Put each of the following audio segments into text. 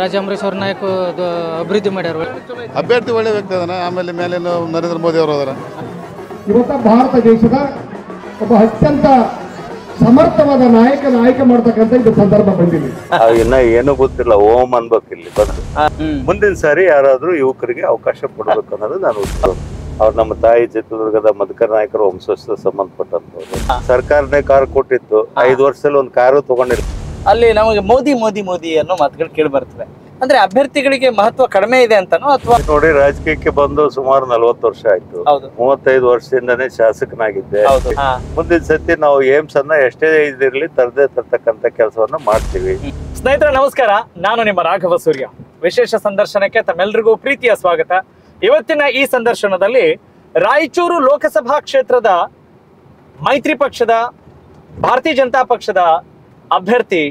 ರಾಜಾ ಅಮರೇಶ್ ಅವ್ರ ನಾಯಕ ಅಭಿವೃದ್ಧಿ ಮಾಡ್ಯಾರ. ಅಭ್ಯರ್ಥಿ ಒಳ್ಳೆ ವ್ಯಕ್ತಿ ಅದನ್ನ. ಆಮೇಲೆ ಮೇಲೆ ನರೇಂದ್ರ ಮೋದಿ ಅವರು ಅದರ ಇವತ್ತ ಭಾರತ ದೇಶದ ಒಬ್ಬ ಅತ್ಯಂತ ಸಮರ್ಥವಾದ ನಾಯಕನ ಆಯ್ಕೆ ಮಾಡ್ತಕ್ಕಂಥ ಇದು ಸಂದರ್ಭ ಬಂದಿದೆ. ಇನ್ನ ಏನು ಗೊತ್ತಿಲ್ಲ, ಓಂ ಅನ್ಬೇಕು ಇಲ್ಲಿ ಬಂದು. ಮುಂದಿನ ಸಾರಿ ಯಾರಾದ್ರೂ ಯುವಕರಿಗೆ ಅವಕಾಶ ಕೊಡ್ಬೇಕು ಅನ್ನೋದು ನಾನು ಅವ್ರು ನಮ್ಮ ತಾಯಿ ಚಿತ್ರದುರ್ಗದ ಮಧುಕರ್ ನಾಯಕರು ವಂಶಸ್ಥ ಸಂಬಂಧಪಟ್ಟಂತವ್ರು. ಸರ್ಕಾರನೇ ಕಾರ್ ಕೊಟ್ಟಿತ್ತು, 5 ವರ್ಷದಲ್ಲಿ ಒಂದು ಕಾರು ತಗೊಂಡಿಲ್ಲ. ಅಲ್ಲಿ ನಮಗೆ ಮೋದಿ ಮೋದಿ ಮೋದಿ ಅನ್ನೋ ಮಾತುಗಳು ಕೇಳಿ ಬರ್ತವೆ. ಅಂದ್ರೆ ಅಭ್ಯರ್ಥಿಗಳಿಗೆ ಮಹತ್ವ ಕಡಿಮೆ ಇದೆ ಅಂತಾನೋ ಅಥವಾ ನೋಡಿ, ರಾಜಕೀಯಕ್ಕೆ ಬಂದು ಸುಮಾರು 40 ವರ್ಷ ಆಯ್ತು. 35 ವರ್ಷದಿಂದನೇ ಶಾಸಕನಾಗಿದ್ದೆ. ಮುಂದಿನ ಸತಿ ನಾವು ಏಮ್ಸ್ ಅನ್ನ ಎಷ್ಟೇ ಇದಿರ್ಲಿ ತರ್ತಕ್ಕಂತ ಕೆಲಸವನ್ನ ಮಾಡ್ತೀವಿ. ಸ್ನೇಹಿತರೆ ನಮಸ್ಕಾರ, ನಾನು ನಿಮ್ಮ ರಾಘವ ಸೂರ್ಯ. ವಿಶೇಷ ಸಂದರ್ಶನಕ್ಕೆ ತಮ್ಮೆಲ್ಲರಿಗೂ ಪ್ರೀತಿಯ ಸ್ವಾಗತ. ಇವತ್ತಿನ ಈ ಸಂದರ್ಶನದಲ್ಲಿ ರಾಯಚೂರು ಲೋಕಸಭಾ ಕ್ಷೇತ್ರದ ಮೈತ್ರಿ ಪಕ್ಷದ ಭಾರತೀಯ ಜನತಾ ಪಕ್ಷದ ಅಭ್ಯರ್ಥಿ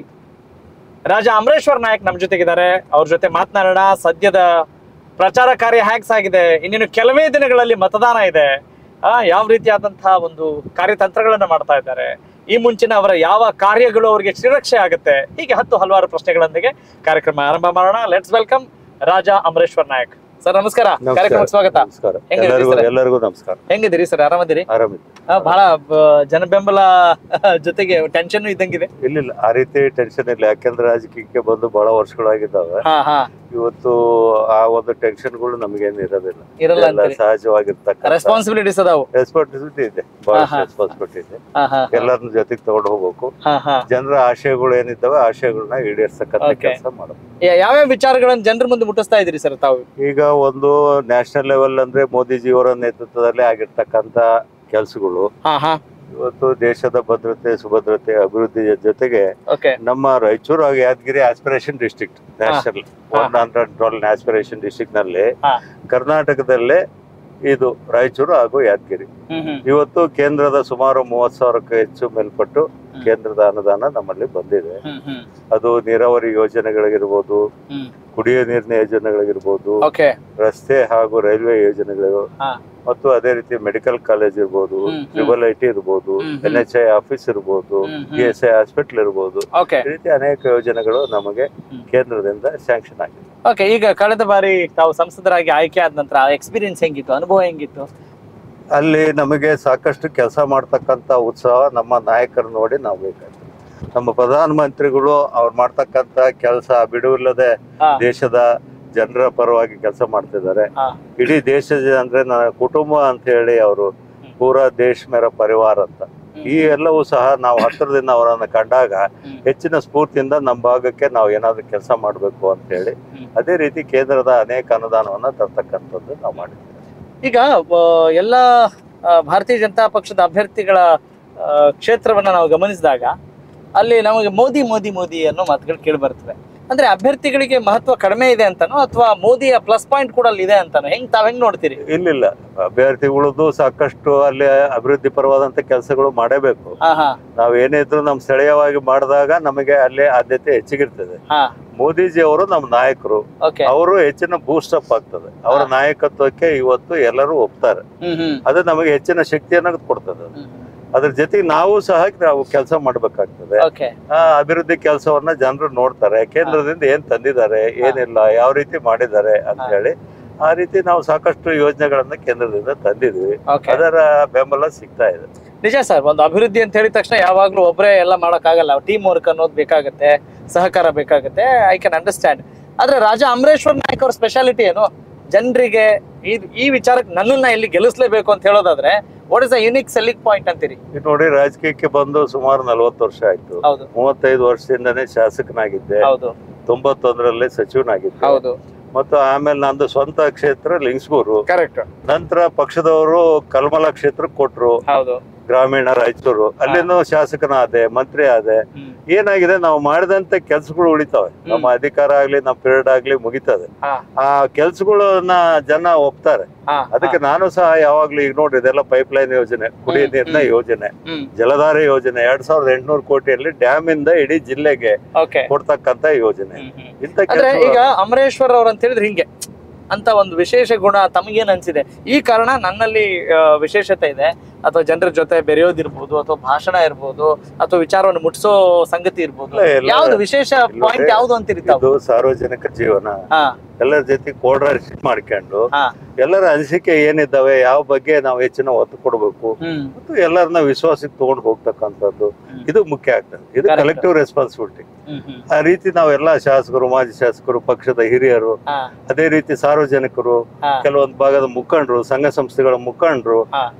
ರಾಜಾ ಅಮರೇಶ್ವರ್ ನಾಯಕ್ ನಮ್ಮ ಜೊತೆಗಿದ್ದಾರೆ. ಅವ್ರ ಜೊತೆ ಮಾತನಾಡೋಣ. ಸದ್ಯದ ಪ್ರಚಾರ ಕಾರ್ಯ ಹ್ಯಾಕ್ಸ್ ಆಗಿದೆ, ಇನ್ನೇನು ಕೆಲವೇ ದಿನಗಳಲ್ಲಿ ಮತದಾನ ಇದೆ. ಯಾವ ರೀತಿಯಾದಂತಹ ಒಂದು ಕಾರ್ಯತಂತ್ರಗಳನ್ನ ಮಾಡ್ತಾ ಇದ್ದಾರೆ, ಈ ಮುಂಚಿನ ಅವರ ಯಾವ ಕಾರ್ಯಗಳು ಅವರಿಗೆ ಶ್ರೀರಕ್ಷೆ ಆಗುತ್ತೆ, ಹೀಗೆ ಹಲವಾರು ಪ್ರಶ್ನೆಗಳೊಂದಿಗೆ ಕಾರ್ಯಕ್ರಮ ಆರಂಭ ಮಾಡೋಣ. Let's welcome Raja Amareshwar Nayak sir. ನಮಸ್ಕಾರ, ಕಾರ್ಯಕ್ರಮಕ್ಕೆ ಸ್ವಾಗತ. ಎಲ್ಲರಿಗೂ ನಮಸ್ಕಾರ. ಹೆಂಗಿದ್ದೀರಿ ಸರ್? ಆರಾಮದಿರಿ? ಬಹಳ ಜನ ಬೆಂಬಲ ಜೊತೆಗೆ ಟೆನ್ಷನ್ ಇದ್ದಂಗಿದೆ? ಇಲ್ಲ, ಆ ರೀತಿ ಟೆನ್ಷನ್ ಇಲ್ಲ. ಯಾಕೆಂದ್ರೆ ರಾಜಕೀಯಕ್ಕೆ ಬಂದು ಬಹಳ ವರ್ಷಗಳಾಗಿದ್ದಾವೆ. ಇವತ್ತು ಆ ಒಂದು ಟೆನ್ಷನ್ಗಳು ನಮಗೇನು ಇರೋದಿಲ್ಲ. ಸಹಜವಾಗಿರ್ತಕ್ಕ ರೆಸ್ಪಾನ್ಸಿಬಿಲಿಟೀಸ್ ಅದಾವು. ರೆಸ್ಪಾನ್ಸಿಬಿಲಿಟಿ ಇದೆ, ಬಹಳ ರೆಸ್ಪಾನ್ಸಿಬಿಲಿಟಿ ಇದೆ. ಎಲ್ಲರನ್ನ ಜೊತೆಗೆ ತಗೊಂಡು ಹೋಗ್ಬೇಕು. ಜನರ ಆಶಯಗಳು ಏನಿದ್ದಾವೆ ಆಶಯಗಳನ್ನ ಈಡೇರಿಸತಕ್ಕಂತ ಕೆಲಸ ಮಾಡಬೇಕು. ಯಾವ್ಯಾವ ವಿಚಾರಗಳನ್ನ ಜನರ ಮುಂದೆ ಮುಟ್ಟಿಸ್ತಾ ಇದ್ರಿ ಸರ್ ತಾವು? ಈಗ ಒಂದು ನ್ಯಾಷನಲ್ ಲೆವೆಲ್ ಅಂದ್ರೆ ಮೋದಿಜಿ ಅವರ ನೇತೃತ್ವದಲ್ಲಿ ಆಗಿರ್ತಕ್ಕಂತ ಕೆಲಸಗಳು ಇವತ್ತು ದೇಶದ ಭದ್ರತೆ, ಸುಭದ್ರತೆ, ಅಭಿವೃದ್ಧಿ ಜೊತೆಗೆ ನಮ್ಮ ರಾಯಚೂರು ಹಾಗೂ Yadgir aspiration district, national 112 aspiration district ನಲ್ಲಿ ಕರ್ನಾಟಕದಲ್ಲೇ ಇದು ರಾಯಚೂರು ಹಾಗೂ ಯಾದಗಿರಿ. ಇವತ್ತು ಕೇಂದ್ರದ ಸುಮಾರು 30,000ಕ್ಕೂ ಹೆಚ್ಚು ಮೇಲ್ಪಟ್ಟು ಕೇಂದ್ರದ ಅನುದಾನ ನಮ್ಮಲ್ಲಿ ಬಂದಿದೆ. ಅದು ನೀರಾವರಿ ಯೋಜನೆಗಳಿಗಿರ್ಬೋದು, ಕುಡಿಯುವ ನೀರಿನ ಯೋಜನೆಗಳಿಗಿರ್ಬೋದು, ರಸ್ತೆ ಹಾಗೂ ರೈಲ್ವೆ ಯೋಜನೆಗಳು, ಮತ್ತು ಅದೇ ರೀತಿ ಮೆಡಿಕಲ್ ಕಾಲೇಜ್ ಇರ್ಬೋದು, ಟ್ರಿಬಲ್ ಐಟಿ ಇರ್ಬೋದು, NHI ಆಫೀಸ್ ಇರ್ಬೋದು, PSI ಹಾಸ್ಪಿಟಲ್ ಇರ್ಬೋದು, ಈ ರೀತಿ ಅನೇಕ ಯೋಜನೆಗಳು ನಮಗೆ ಕೇಂದ್ರದಿಂದ ಸ್ಯಾಂಕ್ಷನ್ ಆಗಿದೆ. ಓಕೆ, ಈಗ ಕಳೆದ ಬಾರಿ ತಾವು ಸಂಸದರಾಗಿ ಆಯ್ಕೆ ಆದ ನಂತರ ಎಕ್ಸ್ಪೀರಿಯನ್ಸ್ ಹೆಂಗಿತ್ತು, ಅನುಭವ ಹೆಂಗಿತ್ತು? ಅಲ್ಲಿ ನಮಗೆ ಸಾಕಷ್ಟು ಕೆಲಸ ಮಾಡ್ತಕ್ಕಂತ ಉತ್ಸಾಹ ನಮ್ಮ ನಾಯಕರು ನೋಡಿ ನಾವು ಬೇಕಾಗ್ತದೆ. ನಮ್ಮ ಪ್ರಧಾನ ಮಂತ್ರಿಗಳು ಅವ್ರು ಮಾಡ್ತಕ್ಕಂತ ಕೆಲಸ ಬಿಡುವಿಲ್ಲದೆ ದೇಶದ ಜನರ ಪರವಾಗಿ ಕೆಲಸ ಮಾಡ್ತಿದ್ದಾರೆ. ಇಡೀ ದೇಶದ ಅಂದ್ರೆ ನನ್ನ ಕುಟುಂಬ ಅಂತ ಹೇಳಿ ಅವರು ಪೂರಾ ದೇಶ ಮೇರ ಪರಿವಾರ ಅಂತ, ಈ ಎಲ್ಲವೂ ಸಹ ನಾವು ಹತ್ತಿರದಿಂದ ಅವರನ್ನ ಕಂಡಾಗ ಹೆಚ್ಚಿನ ಸ್ಫೂರ್ತಿಯಿಂದ ನಮ್ಮ ಭಾಗಕ್ಕೆ ನಾವು ಏನಾದ್ರೂ ಕೆಲಸ ಮಾಡ್ಬೇಕು ಅಂತ ಹೇಳಿ ಅದೇ ರೀತಿ ಕೇಂದ್ರದ ಅನೇಕ ಅನುದಾನವನ್ನ ತರ್ತಕ್ಕಂಥದ್ದು ನಾವು ಮಾಡಿದ್ದೇವೆ. ಈಗ ಎಲ್ಲ ಭಾರತೀಯ ಜನತಾ ಪಕ್ಷದ ಅಭ್ಯರ್ಥಿಗಳ ಕ್ಷೇತ್ರವನ್ನ ನಾವು ಗಮನಿಸಿದಾಗ ಅಲ್ಲಿ ನಮಗೆ ಮೋದಿ ಮೋದಿ ಮೋದಿ ಅನ್ನೋ ಮಾತುಗಳು ಕೇಳಿ ಬರ್ತವೆ. ಅಂದ್ರೆ ಅಭ್ಯರ್ಥಿಗಳಿಗೆ ಮಹತ್ವ ಕಡಿಮೆ ಇದೆ ಅಂತಾನೋ ಅಥವಾ ಮೋದಿಯ ಪ್ಲಸ್ ಪಾಯಿಂಟ್ ಕೂಡ ಅಲ್ಲಿ ಇದೆ ಅಂತಾನೋ, ತಾವ್ ಹೆಂಗ್ ನೋಡ್ತೀರಿ? ಇಲ್ಲ, ಅಭ್ಯರ್ಥಿಗಳದ್ದು ಸಾಕಷ್ಟು ಅಲ್ಲಿ ಅಭಿವೃದ್ಧಿ ಪರವಾದಂತ ಕೆಲಸಗಳು ಮಾಡಬೇಕು. ನಾವ್ ಏನೇ ಇದ್ರು ನಮ್ ಸ್ಥಳೀಯವಾಗಿ ಮಾಡಿದಾಗ ನಮಗೆ ಅಲ್ಲಿ ಆದ್ಯತೆ ಹೆಚ್ಚಿಗಿರ್ತದೆ. ಮೋದಿಜಿ ಅವರು ನಮ್ಮ ನಾಯಕರು, ಅವರು ಹೆಚ್ಚಿನ ಬೂಸ್ಟ್ ಅಪ್ ಆಗ್ತದೆ. ಅವರ ನಾಯಕತ್ವಕ್ಕೆ ಇವತ್ತು ಎಲ್ಲರೂ ಒಪ್ತಾರೆ. ಅದು ನಮಗೆ ಹೆಚ್ಚಿನ ಶಕ್ತಿಯನ್ನ ಕೊಡ್ತದೆ. ಅದ್ರ ಜೊತೆಗೆ ನಾವು ಸಹ ನಾವು ಕೆಲಸ ಮಾಡ್ಬೇಕಾಗ್ತದೆ. ಅಭಿವೃದ್ಧಿ ಕೆಲಸವನ್ನ ಜನರು ನೋಡ್ತಾರೆ, ಕೇಂದ್ರದಿಂದ ಏನ್ ತಂದಿದ್ದಾರೆ, ಏನಿಲ್ಲ, ಯಾವ ರೀತಿ ಮಾಡಿದ್ದಾರೆ ಅಂತ ಹೇಳಿ. ಆ ರೀತಿ ನಾವು ಸಾಕಷ್ಟು ಯೋಜನೆಗಳನ್ನ ಕೇಂದ್ರದಿಂದ ತಂದಿದ್ವಿ, ಅದರ ಬೆಂಬಲ ಸಿಗ್ತಾ ಇದೆ. ನಿಜ ಸರ್, ಒಂದು ಅಭಿವೃದ್ಧಿ ಅಂತ ಹೇಳಿದ ತಕ್ಷಣ ಯಾವಾಗ್ಲೂ ಒಬ್ಬರೇ ಎಲ್ಲ ಮಾಡಕ್ ಆಗಲ್ಲ. ಟೀಮ್ ವರ್ಕ್ ಅನ್ನೋದು ಬೇಕಾಗತ್ತೆ, ಸಹಕಾರ ಬೇಕಾಗತ್ತೆ. I can understand. ಆದ್ರೆ ರಾಜಾ ಅಮರೇಶ್ವರ್ ನಾಯಕ್ ಅವ್ರ ಸ್ಪೆಷಾಲಿಟಿ ಏನು? ಜನರಿಗೆ ಈ ವಿಚಾರಕ್ಕೆ ನನ್ನನ್ನ ಇಲ್ಲಿ ಗೆಲ್ಲಿಸ್ಲೇಬೇಕು ಅಂತ ಹೇಳೋದಾದ್ರೆ what is the unique selling point ಅಂತೀರಿ? ನೋಡಿ, ರಾಜಕೀಯಕ್ಕೆ ಬಂದು ಸುಮಾರು 40 ವರ್ಷ ಆಯ್ತು. 35 ವರ್ಷದಿಂದನೇ ಶಾಸಕನಾಗಿದ್ದೆ. 91ರಲ್ಲಿ ಸಚಿವನಾಗಿದ್ದೆ. ಮತ್ತು ಆಮೇಲೆ ನಂದು ಸ್ವಂತ ಕ್ಷೇತ್ರ ಲಿಂಗ್ಸ್ಗೂರು. ನಂತರ ಪಕ್ಷದವರು ಕಲ್ಮಲ ಕ್ಷೇತ್ರಕ್ಕೆ ಕೊಟ್ರು, ಗ್ರಾಮೀಣ ರಾಯಚೂರು. ಅಲ್ಲಿನೂ ಶಾಸಕನಾದೆ, ಮಂತ್ರಿ ಆದೆ. ಏನಾಗಿದೆ, ನಾವು ಮಾಡಿದಂತ ಕೆಲ್ಸಗಳು ಉಳಿತಾವೆ. ನಮ್ಮ ಅಧಿಕಾರ ಆಗ್ಲಿ, ನಮ್ಮ ಪೀರಿಯಡ್ ಆಗ್ಲಿ ಮುಗಿತದೆ. ಆ ಕೆಲ್ಸಗಳನ್ನ ಜನ ಒಪ್ತಾರೆ. ಅದಕ್ಕೆ ನಾನು ಸಹ ಯಾವಾಗ್ಲೂ ಈಗ ನೋಡ್ರಿ, ಇದೆಲ್ಲ ಪೈಪ್ ಲೈನ್ ಯೋಜನೆ, ಕುಡಿಯ ನೀರಿನ ಯೋಜನೆ, ಜಲಧಾರೆ ಯೋಜನೆ, 2800 ಕೋಟಿಯಲ್ಲಿ ಡ್ಯಾಮ್ ಇಂದ ಇಡೀ ಜಿಲ್ಲೆಗೆ ಕೊಡ್ತಕ್ಕಂತ ಯೋಜನೆ. ಈಗ ಅಮರೇಶ್ವರ್ ಅವ್ರ ಅಂತ ಹೇಳಿದ್ರೆ ಹಿಂಗೆ ಅಂತ ಒಂದು ವಿಶೇಷ ಗುಣ ತಮಗೇನ್ ಅನ್ಸಿದೆ? ಈ ಕಾರಣ ನನ್ನಲ್ಲಿ ವಿಶೇಷತೆ ಇದೆ, ಅಥವಾ ಜನರ ಜೊತೆ ಬೆರೆಯೋದಿರ್ಬೋದು ಅಥವಾ ಭಾಷಣ ಇರ್ಬೋದು ಅಥವಾ ವಿಚಾರವನ್ನು ಮುಟ್ಟಿಸೋ ಸಂಗತಿ ಇರ್ಬೋದು, ಯಾವ್ದು ವಿಶೇಷ ಪಾಯಿಂಟ್ ಯಾವ್ದು ಅಂತೀರಿ ತಾವು? ಇದು ಸಾರ್ವಜನಿಕ ಜೀವನ, ಎಲ್ಲರ ಜೊತೆ ಕೋರ್ಡಿನೇಷನ್ ಮಾಡ್ಕೊಂಡು ಎಲ್ಲರ ಅನಿಸಿಕೆ ಏನಿದ್ದಾವೆ, ಯಾವ ಬಗ್ಗೆ ನಾವು ಹೆಚ್ಚಿನ ಒತ್ತು ಕೊಡ್ಬೇಕು ಮತ್ತು ಎಲ್ಲರನ್ನ ವಿಶ್ವಾಸಕ್ಕೆ ತಗೊಂಡು ಹೋಗ್ತಕ್ಕಂಥದ್ದು ಇದು ಮುಖ್ಯ ಆಗ್ತದೆ. ಇದು ಕಲೆಕ್ಟಿವ್ ರೆಸ್ಪಾನ್ಸಿಬಿಲಿಟಿ. ಆ ರೀತಿ ನಾವೆಲ್ಲ ಶಾಸಕರು, ಮಾಜಿ ಶಾಸಕರು, ಪಕ್ಷದ ಹಿರಿಯರು, ಅದೇ ರೀತಿ ಸಾರ್ವಜನಿಕರು, ಕೆಲವೊಂದು ಭಾಗದ ಮುಖಂಡರು, ಸಂಘ ಸಂಸ್ಥೆಗಳ ಮುಖಂಡರು,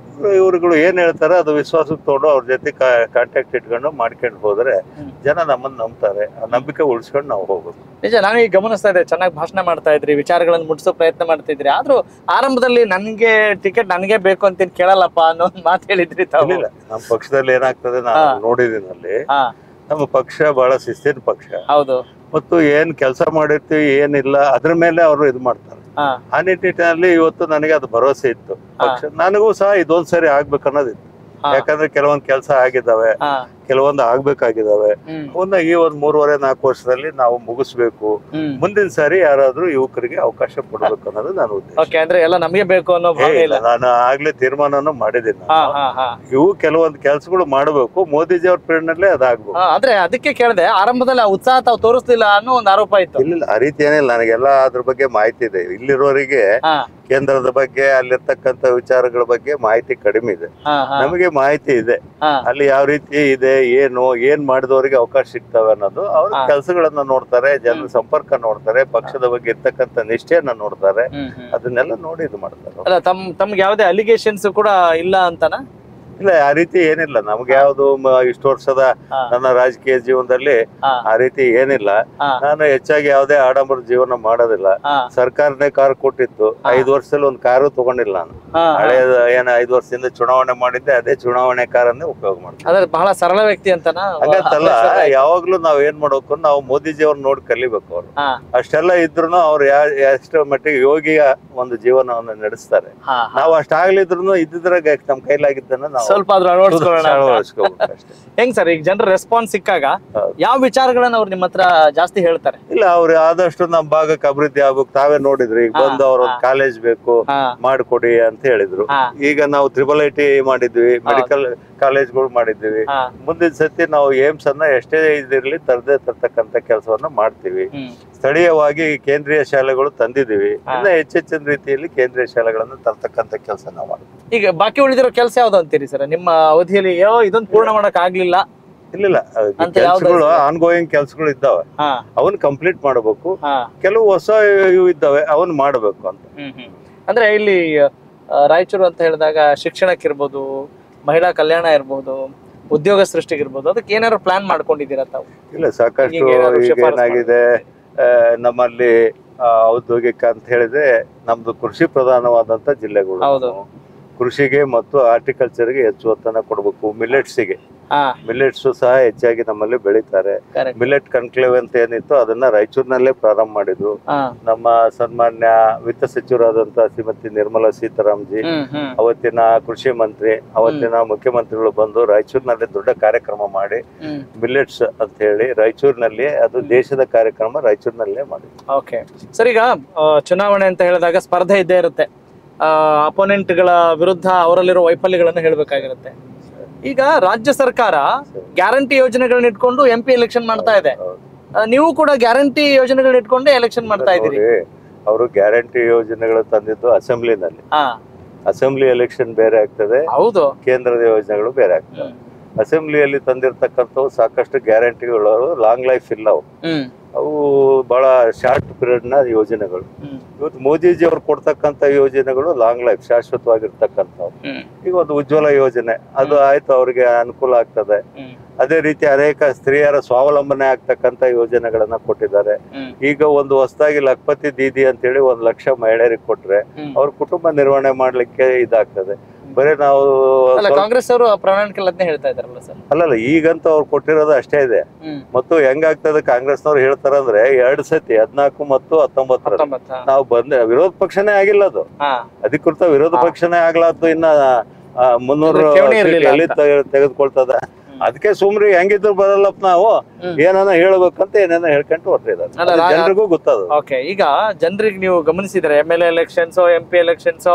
ಇವ್ರುಗಳು ಏನ್ ಹೇಳ್ತಾರೆ ಅದು ವಿಶ್ವಾಸಕ್ಕೆ ತಗೊಂಡು ಅವ್ರ ಜೊತೆ ಕಾಂಟ್ಯಾಕ್ಟ್ ಇಟ್ಕೊಂಡು ಮಾಡ್ಕೊಂಡು ಹೋದ್ರೆ ಜನ ನಮ್ಮನ್ನ ನಂಬ್ತಾರೆ. ಆ ನಂಬಿಕೆ ಉಳಿಸ್ಕೊಂಡು ನಾವು ಹೋಗೋದು. ನಿಜ, ನಾನು ಈಗ ಗಮನಿಸ್ತಾ ಇದ್ದೆ, ಚೆನ್ನಾಗಿ ಭಾಷಣ ಮಾಡ್ತಾ ಇದ್ರಿ, ವಿಚಾರಗಳನ್ನು ಮುಟ್ಟಿಸೋ ಪ್ರಯತ್ನ ಮಾಡ್ತಿದ್ರಿ. ಆದ್ರೂ ಆರಂಭದಲ್ಲಿ ನನ್ಗೆ ಟಿಕೆಟ್ ನನಗೆ ಬೇಕು ಅಂತ ಕೇಳಲ್ಲಪ್ಪ ಅನ್ನೋ ಮಾತು ಹೇಳಿದ್ರಿ ತಾವು. ಇಲ್ಲ, ನಮ್ಮ ಪಕ್ಷದಲ್ಲಿ ಏನಾಗ್ತದೆ ನಾನು ನೋಡಿದೀನಿ ಅಲ್ಲಿ, ನಮ್ಮ ಪಕ್ಷ ಬಹಳ ಶಿಸ್ತಿನ ಪಕ್ಷ. ಹೌದು. ಮತ್ತು ಏನ್ ಕೆಲಸ ಮಾಡಿರ್ತೀವಿ ಏನಿಲ್ಲ ಅದ್ರ ಮೇಲೆ ಅವರು ಇದು ಮಾಡ್ತಾರೆ. ಆ ನಿಟ್ಟಿನಲ್ಲಿ ಇವತ್ತು ನನಗೆ ಅದು ಭರವಸೆ ಇತ್ತು. ಪಕ್ಷ ನನಗೂ ಸಹ ಇದೊಂದ್ ಸರಿ ಆಗ್ಬೇಕನ್ನೋದಿತ್ತು. ಯಾಕಂದ್ರೆ ಕೆಲವೊಂದ್ ಕೆಲಸ ಆಗಿದ್ದಾವೆ, ಕೆಲವೊಂದು ಆಗ್ಬೇಕಾಗಿದ್ದಾವೆ. ಅವನ್ನ ಈ ಒಂದ್ 3.5-4 ವರ್ಷದಲ್ಲಿ ನಾವು ಮುಗಿಸ್ಬೇಕು. ಮುಂದಿನ ಸಾರಿ ಯಾರಾದ್ರೂ ಯುವಕರಿಗೆ ಅವಕಾಶ ಕೊಡ್ಬೇಕು ಅನ್ನೋದು ನಾನು ಉದ್ದೇಶ. ಅಂದ್ರೆ ಎಲ್ಲ ನಮಗೆ ಬೇಕು ಅನ್ನೋ ಭಾವನೆ ಇಲ್ಲ. ನಾನು ಆಗ್ಲೇ ತೀರ್ಮಾನನೂ ಮಾಡಿದ್ದೀನಿ. ಇವು ಕೆಲವೊಂದು ಕೆಲಸಗಳು ಮಾಡಬೇಕು, ಮೋದಿಜಿ ಅವ್ರ ಪೀರಿಯಡ್ನಲ್ಲೇ ಅದಾಗ್ಬೇಕು. ಆದ್ರೆ ಅದಕ್ಕೆ ಕೇಳಿದೆ, ಆರಂಭದಲ್ಲಿ ಆ ಉತ್ಸಾಹ ತಾವು ತೋರಿಸ್ಲಿಲ್ಲ ಅನ್ನೋ ಒಂದು ಆರೋಪ ಇತ್ತು. ಇಲ್ಲ, ಆ ರೀತಿ ಏನಿಲ್ಲ. ನನಗೆಲ್ಲ ಅದ್ರ ಬಗ್ಗೆ ಮಾಹಿತಿ ಇದೆ. ಇಲ್ಲಿರೋರಿಗೆ ಕೇಂದ್ರದ ಬಗ್ಗೆ, ಅಲ್ಲಿರ್ತಕ್ಕಂಥ ವಿಚಾರಗಳ ಬಗ್ಗೆ ಮಾಹಿತಿ ಕಡಿಮೆ ಇದೆ. ನಮಗೆ ಮಾಹಿತಿ ಇದೆ, ಅಲ್ಲಿ ಯಾವ ರೀತಿ ಇದೆ, ಏನ್ ಮಾಡಿದವರಿಗೆ ಅವಕಾಶ ಸಿಗ್ತವೆ ಅನ್ನೋದು. ಅವ್ರ ಕೆಲಸಗಳನ್ನ ನೋಡ್ತಾರೆ, ಜನರ ಸಂಪರ್ಕ ನೋಡ್ತಾರೆ, ಪಕ್ಷದ ಬಗ್ಗೆ ಇರ್ತಕ್ಕಂಥ ನಿಷ್ಠೆಯನ್ನ ನೋಡ್ತಾರೆ. ಅದನ್ನೆಲ್ಲ ನೋಡಿ ಇದು ಮಾಡ್ತಾರೆ. ಅಲ್ಲ, ತಮ್ಗೆ ಯಾವುದೇ ಅಲಿಗೇಷನ್ಸ್ ಕೂಡ ಇಲ್ಲ ಅಂತನಾ? ಇಲ್ಲ, ಆ ರೀತಿ ಏನಿಲ್ಲ. ನಮ್ಗೆ ಯಾವ್ದು ಇಷ್ಟು ವರ್ಷದ ನನ್ನ ರಾಜಕೀಯ ಜೀವನದಲ್ಲಿ ಆ ರೀತಿ ಏನಿಲ್ಲ. ನಾನು ಹೆಚ್ಚಾಗಿ ಯಾವುದೇ ಆಡಂಬರ ಜೀವನ ಮಾಡೋದಿಲ್ಲ. ಸರ್ಕಾರನೇ ಕಾರ್ ಕೊಟ್ಟಿತ್ತು. 5 ವರ್ಷದಲ್ಲಿ ಒಂದು ಕಾರು ತಗೊಂಡಿಲ್ಲ ನಾನು. ಹಳೆಯ 5 ವರ್ಷದಿಂದ ಚುನಾವಣೆ ಮಾಡಿದ್ದೆ, ಅದೇ ಚುನಾವಣೆ ಕಾರನ್ನೇ ಉಪಯೋಗ ಮಾಡ್ತೀನಿ. ಅದ್ರ ಬಹಳ ಸರಳ ವ್ಯಕ್ತಿ ಅಂತನಾ? ಹಾಗಂತಲ್ಲ, ಯಾವಾಗ್ಲೂ ನಾವ್ ಏನ್ ಮಾಡ್ಬೇಕು, ನಾವು ಮೋದಿಜಿ ಅವ್ರ ನೋಡಿ ಕಲಿಬೇಕು. ಅವ್ರು ಅಷ್ಟೆಲ್ಲ ಇದ್ರು ಅವ್ರು ಎಷ್ಟರ ಮಟ್ಟಿಗೆ ಯೋಗಿಯ ಒಂದು ಜೀವನವನ್ನು ನಡೆಸ್ತಾರೆ. ನಾವು ಅಷ್ಟಾಗ್ಲಿದ್ರು ಇದ್ದಿದ್ರಾಗ ನಮ್ ಕೈಲಾಗಿದ್ದನ್ನ ನಾವು ಸ್ವಲ್ಪ ಹೆಂಗ್ ಸರ್, ಈಗ ಜನರ ರೆಸ್ಪಾನ್ಸ್ ಸಿಕ್ಕಾಗ ಯಾವ ವಿಚಾರಗಳನ್ನ ಅವ್ರು ನಿಮ್ಮ ಹತ್ರ ಜಾಸ್ತಿ ಹೇಳ್ತಾರೆ? ಇಲ್ಲ, ಅವ್ರು ಆದಷ್ಟು ನಮ್ ಭಾಗಕ್ಕೆ ಅಭಿವೃದ್ಧಿ ಆಗ್ಬೇಕು. ತಾವೇ ನೋಡಿದ್ರಿ, ಈಗ ಬಂದು ಅವ್ರ ಒಂದು ಕಾಲೇಜ್ ಬೇಕು ಮಾಡ್ಕೊಡಿ ಅಂತ ಹೇಳಿದ್ರು. ಈಗ ನಾವು IIIT ಮಾಡಿದ್ವಿ, ಮೆಡಿಕಲ್ ಕಾಲೇಜ್ಗಳು ಮಾಡಿದ್ವಿ. ಮುಂದಿನ ಸತಿ ನಾವು ಏಮ್ಸ್ ಅನ್ನ ಎಷ್ಟೇ ಇದಿರ್ಲಿ ತರ್ತಕ್ಕಂಥ ಕೆಲಸವನ್ನ ಮಾಡ್ತೀವಿ. ಸ್ಥಳೀಯವಾಗಿ ಕೇಂದ್ರೀಯ ಶಾಲೆಗಳು ತಂದಿದ್ದೀವಿ. ಇನ್ನ ಹೆಚ್ಚೆಚ್ಚಿನ ರೀತಿಯಲ್ಲಿ ಕೇಂದ್ರೀಯ ಶಾಲೆಗಳನ್ನ ತರ್ತಕ್ಕಂಥ ಕೆಲಸ ನಾವು ಮಾಡ್ತೀವಿ. ಈಗ ಬಾಕಿ ಉಳಿದಿರೋ ಕೆಲಸ ಯಾವ್ದು ಅಂತೀರಿ ಸರ್ ನಿಮ್ಮ ಅವಧಿಯಲ್ಲಿ? ಇದೊಂದು ಪೂರ್ಣ ಮಾಡಕ್ ಆಗ್ಲಿಲ್ಲ? ಇಲ್ಲ, ಕೆಲಸಗಳು ಆನ್ಗೋಯಿಂಗ್ ಕೆಲಸಗಳು ಇದ್ದಾವೆ, ಅವನ್ ಕಂಪ್ಲೀಟ್ ಮಾಡಬೇಕು. ಕೆಲವು ಹೊಸ ಇವು ಇದ್ದಾವೆ, ಅವನ್ ಮಾಡಬೇಕು ಅಂತ. ಅಂದ್ರೆ ಇಲ್ಲಿ ರಾಯಚೂರು ಅಂತ ಹೇಳಿದಾಗ ಶಿಕ್ಷಣಕ್ಕಿರ್ಬೋದು, ಮಹಿಳಾ ಕಲ್ಯಾಣ ಇರ್ಬೋದು, ಉದ್ಯೋಗ ಸೃಷ್ಟಿಗಿರ್ಬೋದು, ಅದಕ್ಕೆ ಏನಾದ್ರು ಪ್ಲಾನ್ ಮಾಡ್ಕೊಂಡಿದ್ದೀರಾ ತಾವು? ಇಲ್ಲ, ಸಾಕಷ್ಟು ಏನಾಗಿದೆ ನಮ್ಮಲ್ಲಿ ಔದ್ಯೋಗಿಕ ಅಂತ ಹೇಳಿದ್ರೆ ನಮ್ದು ಕೃಷಿ ಪ್ರಧಾನವಾದಂತ ಜಿಲ್ಲೆಗಳು. ಕೃಷಿಗೆ ಮತ್ತು ಹಾರ್ಟಿಕಲ್ಚರ್ಗೆ ಹೆಚ್ಚು ಒತ್ತನ್ನ ಕೊಡ್ಬೇಕು. ಮಿಲೆಟ್ಸ್ ಸಹ ಹೆಚ್ಚಾಗಿ ನಮ್ಮಲ್ಲಿ ಬೆಳೀತಾರೆ. ಮಿಲೆಟ್ ಕನ್ಕ್ಲೇವ್ ಅಂತ ಏನಿತ್ತು ಅದನ್ನ ರಾಯಚೂರಿನಲ್ಲೇ ಪ್ರಾರಂಭ ಮಾಡಿದ್ರು. ನಮ್ಮ ಸನ್ಮಾನ್ಯ ವಿತ್ತ ಸಚಿವರಾದಂತ ಶ್ರೀಮತಿ ನಿರ್ಮಲಾ ಸೀತಾರಾಮ್ ಜಿ, ಅವತ್ತಿನ ಕೃಷಿ ಮಂತ್ರಿ, ಅವತ್ತಿನ ಮುಖ್ಯಮಂತ್ರಿಗಳು ಬಂದು ರಾಯಚೂರಿನಲ್ಲಿ ದೊಡ್ಡ ಕಾರ್ಯಕ್ರಮ ಮಾಡಿ ಮಿಲೆಟ್ಸ್ ಅಂತ ಹೇಳಿ ರಾಯಚೂರಿನಲ್ಲಿ, ಅದು ದೇಶದ ಕಾರ್ಯಕ್ರಮ ರಾಯಚೂರಿನಲ್ಲೇ ಮಾಡಿದ್ರು. ಓಕೆ ಸರ್, ಈಗ ಚುನಾವಣೆ ಅಂತ ಹೇಳಿದಾಗ ಸ್ಪರ್ಧೆ ಇದ್ದೇ ಇರುತ್ತೆ. ಅಪೋನೆಂಟ್ಗಳ ವಿರುದ್ಧ ಅವರಲ್ಲಿರೋ ವೈಫಲ್ಯಗಳನ್ನು ಹೇಳಬೇಕಾಗಿರುತ್ತೆ. ಈಗ ರಾಜ್ಯ ಸರ್ಕಾರ ಗ್ಯಾರಂಟಿ ಯೋಜನೆಗಳನ್ನ ಇಟ್ಕೊಂಡು MP ಎಲೆಕ್ಷನ್ ಮಾಡ್ತಾ ಇದೆ. ನೀವು ಕೂಡ ಗ್ಯಾರಂಟಿ ಯೋಜನೆಗಳನ್ನ ಇಟ್ಕೊಂಡೆ ಎಲೆಕ್ಷನ್ ಮಾಡ್ತಾ ಇದ್ದೀರಿ. ಅವರು ಗ್ಯಾರಂಟಿ ಯೋಜನೆಗಳು ತಂದಿದ್ದು ಅಸೆಂಬ್ಲಿನಲ್ಲಿ. ಅಸೆಂಬ್ಲಿ ಎಲೆಕ್ಷನ್ ಬೇರೆ ಆಗ್ತದೆ, ಹೌದು, ಕೇಂದ್ರದ ಯೋಜನೆಗಳು ಬೇರೆ ಆಗ್ತದೆ. ಅಸೆಂಬ್ಲಿಯಲ್ಲಿ ತಂದಿರ್ತಕ್ಕಂಥವು ಸಾಕಷ್ಟು ಗ್ಯಾರಂಟಿಗಳು ಲಾಂಗ್ ಲೈಫ್ ಇಲ್ಲ. ಅವು ಬಹಳ ಶಾರ್ಟ್ ಪೀರಿಯಡ್ ನ ಯೋಜನೆಗಳು. ಇವತ್ತು ಮೋದಿಜಿ ಅವ್ರು ಕೊಡ್ತಕ್ಕಂತ ಯೋಜನೆಗಳು ಲಾಂಗ್ ಲೈಫ್, ಶಾಶ್ವತವಾಗಿರ್ತಕ್ಕಂಥವು. ಈಗ ಒಂದು ಉಜ್ವಲ ಯೋಜನೆ, ಅದು ಆಯ್ತು, ಅವ್ರಿಗೆ ಅನುಕೂಲ ಆಗ್ತದೆ. ಅದೇ ರೀತಿ ಅನೇಕ ಸ್ತ್ರೀಯರ ಸ್ವಾವಲಂಬನೆ ಆಗ್ತಕ್ಕಂತ ಯೋಜನೆಗಳನ್ನ ಕೊಟ್ಟಿದ್ದಾರೆ. ಈಗ ಒಂದು ಹೊಸದಾಗಿ ಲಖಪತಿ ದೀದಿ ಅಂತ ಹೇಳಿ 1 ಲಕ್ಷ ಮಹಿಳೆಯರಿಗೆ ಕೊಟ್ರೆ ಅವ್ರ ಕುಟುಂಬ ನಿರ್ವಹಣೆ ಮಾಡ್ಲಿಕ್ಕೆ ಇದಾಗ್ತದೆ. ಬರೀ ನಾವು ಕಾಂಗ್ರೆಸ್ ಅವರು ಪ್ರಣಾಳಿಕೆ ಹೇಳ್ತಾ ಇದಾರಲ್ಲ ಸರ್? ಅಲ್ಲಲ್ಲ, ಈಗಂತೂ ಅವ್ರು ಕೊಟ್ಟಿರೋದು ಅಷ್ಟೇ ಇದೆ. ಮತ್ತು ಹೆಂಗಾಗ್ತದೆ, ಕಾಂಗ್ರೆಸ್ನವ್ರು ಹೇಳ್ತಾರಂದ್ರೆ 2 ಸತಿ 14 ಮತ್ತು 19 ನಾವು ವಿರೋಧ ಪಕ್ಷನೇ ಆಗಿಲ್ಲ. ಅದು ಅಧಿಕೃತ ವಿರೋಧ ಪಕ್ಷನೇ ಆಗ್ಲಾರ್ದು ಇನ್ನ 300 ತೆಗೆದುಕೊಳ್ತದ. ಅದಕ್ಕೆ ಸುಮ್ರಿ ಹೆಂಗಿದ್ರು ಬರಲ್ಲಪ್ಪ, ನಾವು ಏನಾನ ಹೇಳ್ಬೇಕಂತ ಏನೇನ ಹೇಳ್ಕೊಂತ ಹೊರಟಿದ್ದಾರೆ, ಜನರಿಗೂ ಗೊತ್ತದ. ಓಕೆ, ಈಗ ಜನರಿಗೆ ನೀವು ಗಮನಿಸಿದ್ರೆ MLA ಎಲೆಕ್ಷನ್ಸ್ MP ಎಲೆಕ್ಷನ್ಸ್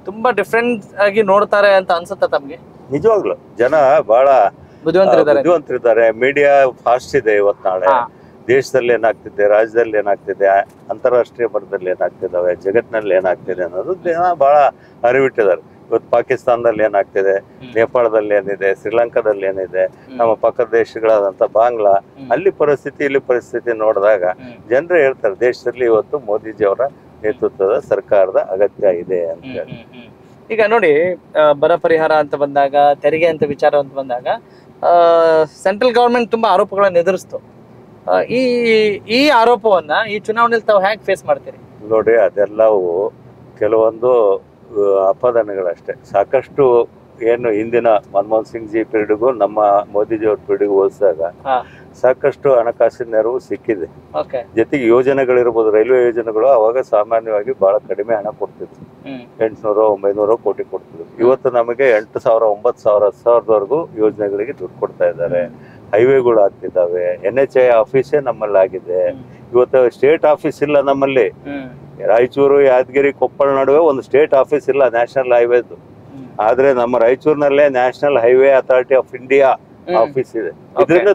ತುಂಬಾ ಡಿಫ್ರೆಂಟ್ ಆಗಿ ನೋಡ್ತಾರೆ ಅಂತ ಅನ್ಸುತ್ತೆ ತಮ್ಗೆ? ನಿಜವಾಗ್ಲು ಜನ ಬಹಳ ಬುದ್ಧಿವಂತರಿದ್ದಾರೆ. ಮೀಡಿಯಾ ಫಾಸ್ಟ್ ಇದೆ ಇವತ್ತು ನಾಳೆ. ದೇಶದಲ್ಲಿ ಏನಾಗ್ತಿದೆ, ರಾಜ್ಯದಲ್ಲಿ ಏನಾಗ್ತಿದೆ, ಅಂತಾರಾಷ್ಟ್ರೀಯ ಮಟ್ಟದಲ್ಲಿ ಏನಾಗ್ತಿದಾವೆ, ಜಗತ್ತಿನಲ್ಲಿ ಏನಾಗ್ತಿದೆ ಅನ್ನೋದು ಜನ ಬಹಳ ಅರಿವಿಟ್ಟಿದ್ದಾರೆ. ಇವತ್ತು ಪಾಕಿಸ್ತಾನದಲ್ಲಿ ಏನಾಗ್ತಿದೆ, ನೇಪಾಳದಲ್ಲಿ ಏನಿದೆ, ಶ್ರೀಲಂಕಾದಲ್ಲಿ ಏನಿದೆ, ನಮ್ಮ ಪಕ್ಕದ ದೇಶಗಳಾದಂತ ಬಾಂಗ್ಲಾ, ಅಲ್ಲಿ ಪರಿಸ್ಥಿತಿ ಇಲ್ಲಿ ಪರಿಸ್ಥಿತಿ ನೋಡಿದಾಗ ಜನರೇ ಹೇಳ್ತಾರೆ ದೇಶದಲ್ಲಿ ಇವತ್ತು ಮೋದಿಜಿ ಅವರ ನೇತೃತ್ವದ ಸರ್ಕಾರದ ಅಗತ್ಯ ಇದೆ ಅಂತ ಹೇಳಿ. ಈಗ ನೋಡಿ, ಬರ ಪರಿಹಾರ ಅಂತ ಬಂದಾಗ, ತೆರಿಗೆ ಅಂತ ವಿಚಾರ ಅಂತ ಬಂದಾಗ ಸೆಂಟ್ರಲ್ ಗವರ್ಮೆಂಟ್ ತುಂಬಾ ಆರೋಪಗಳನ್ನು ಎದುರಿಸ್ತು. ಈ ಆರೋಪವನ್ನ ಈ ಚುನಾವಣೆಯಲ್ಲಿ ತಾವು ಹೇಗೆ ಫೇಸ್ ಮಾಡ್ತೀರಿ? ನೋಡಿ, ಅದೆಲ್ಲವೂ ಕೆಲವೊಂದು ಅಪದಾನಗಳಷ್ಟೇ. ಸಾಕಷ್ಟು ಏನು ಹಿಂದಿನ ಮನಮೋಹನ್ ಸಿಂಗ್ ಜಿ ಪೀರಿಯಡ್ಗೂ ನಮ್ಮ ಮೋದಿಜಿ ಅವ್ರ ಪೀರಿಯಡ್ಗೂ ಹೋಲಿಸಿದಾಗ ಸಾಕಷ್ಟು ಹಣಕಾಸಿನ ನೆರವು ಸಿಕ್ಕಿದೆ. ಜೊತೆಗೆ ಯೋಜನೆಗಳಿರ್ಬೋದು, ರೈಲ್ವೆ ಯೋಜನೆಗಳು ಅವಾಗ ಸಾಮಾನ್ಯವಾಗಿ ಬಹಳ ಕಡಿಮೆ ಹಣ ಕೊಡ್ತಿದ್ರು. 800-900 ಕೋಟಿ ಕೊಡ್ತಿದ್ರು. ಇವತ್ತು ನಮಗೆ 8,000, 9,000, 10,000ವರೆಗೂ ಯೋಜನೆಗಳಿಗೆ ದುಡ್ಡು ಕೊಡ್ತಾ ಇದ್ದಾರೆ. ಹೈವೇಗಳು ಆಗ್ತಿದ್ದಾವೆ. NHAI ಆಫೀಸೇ ನಮ್ಮಲ್ಲಿ ಆಗಿದೆ. ಇವತ್ತು ಸ್ಟೇಟ್ ಆಫೀಸ್ ಇಲ್ಲ ನಮ್ಮಲ್ಲಿ. ರಾಯಚೂರು, ಯಾದಗಿರಿ, ಕೊಪ್ಪಳ ನಡುವೆ ಒಂದು ಸ್ಟೇಟ್ ಆಫೀಸ್ ಇಲ್ಲ ನ್ಯಾಷನಲ್ ಹೈವೇದು. ಆದ್ರೆ ನಮ್ಮ ರಾಯಚೂರಿನಲ್ಲೇ national highway authority of India office ಇದೆ. ಇದರಿಂದ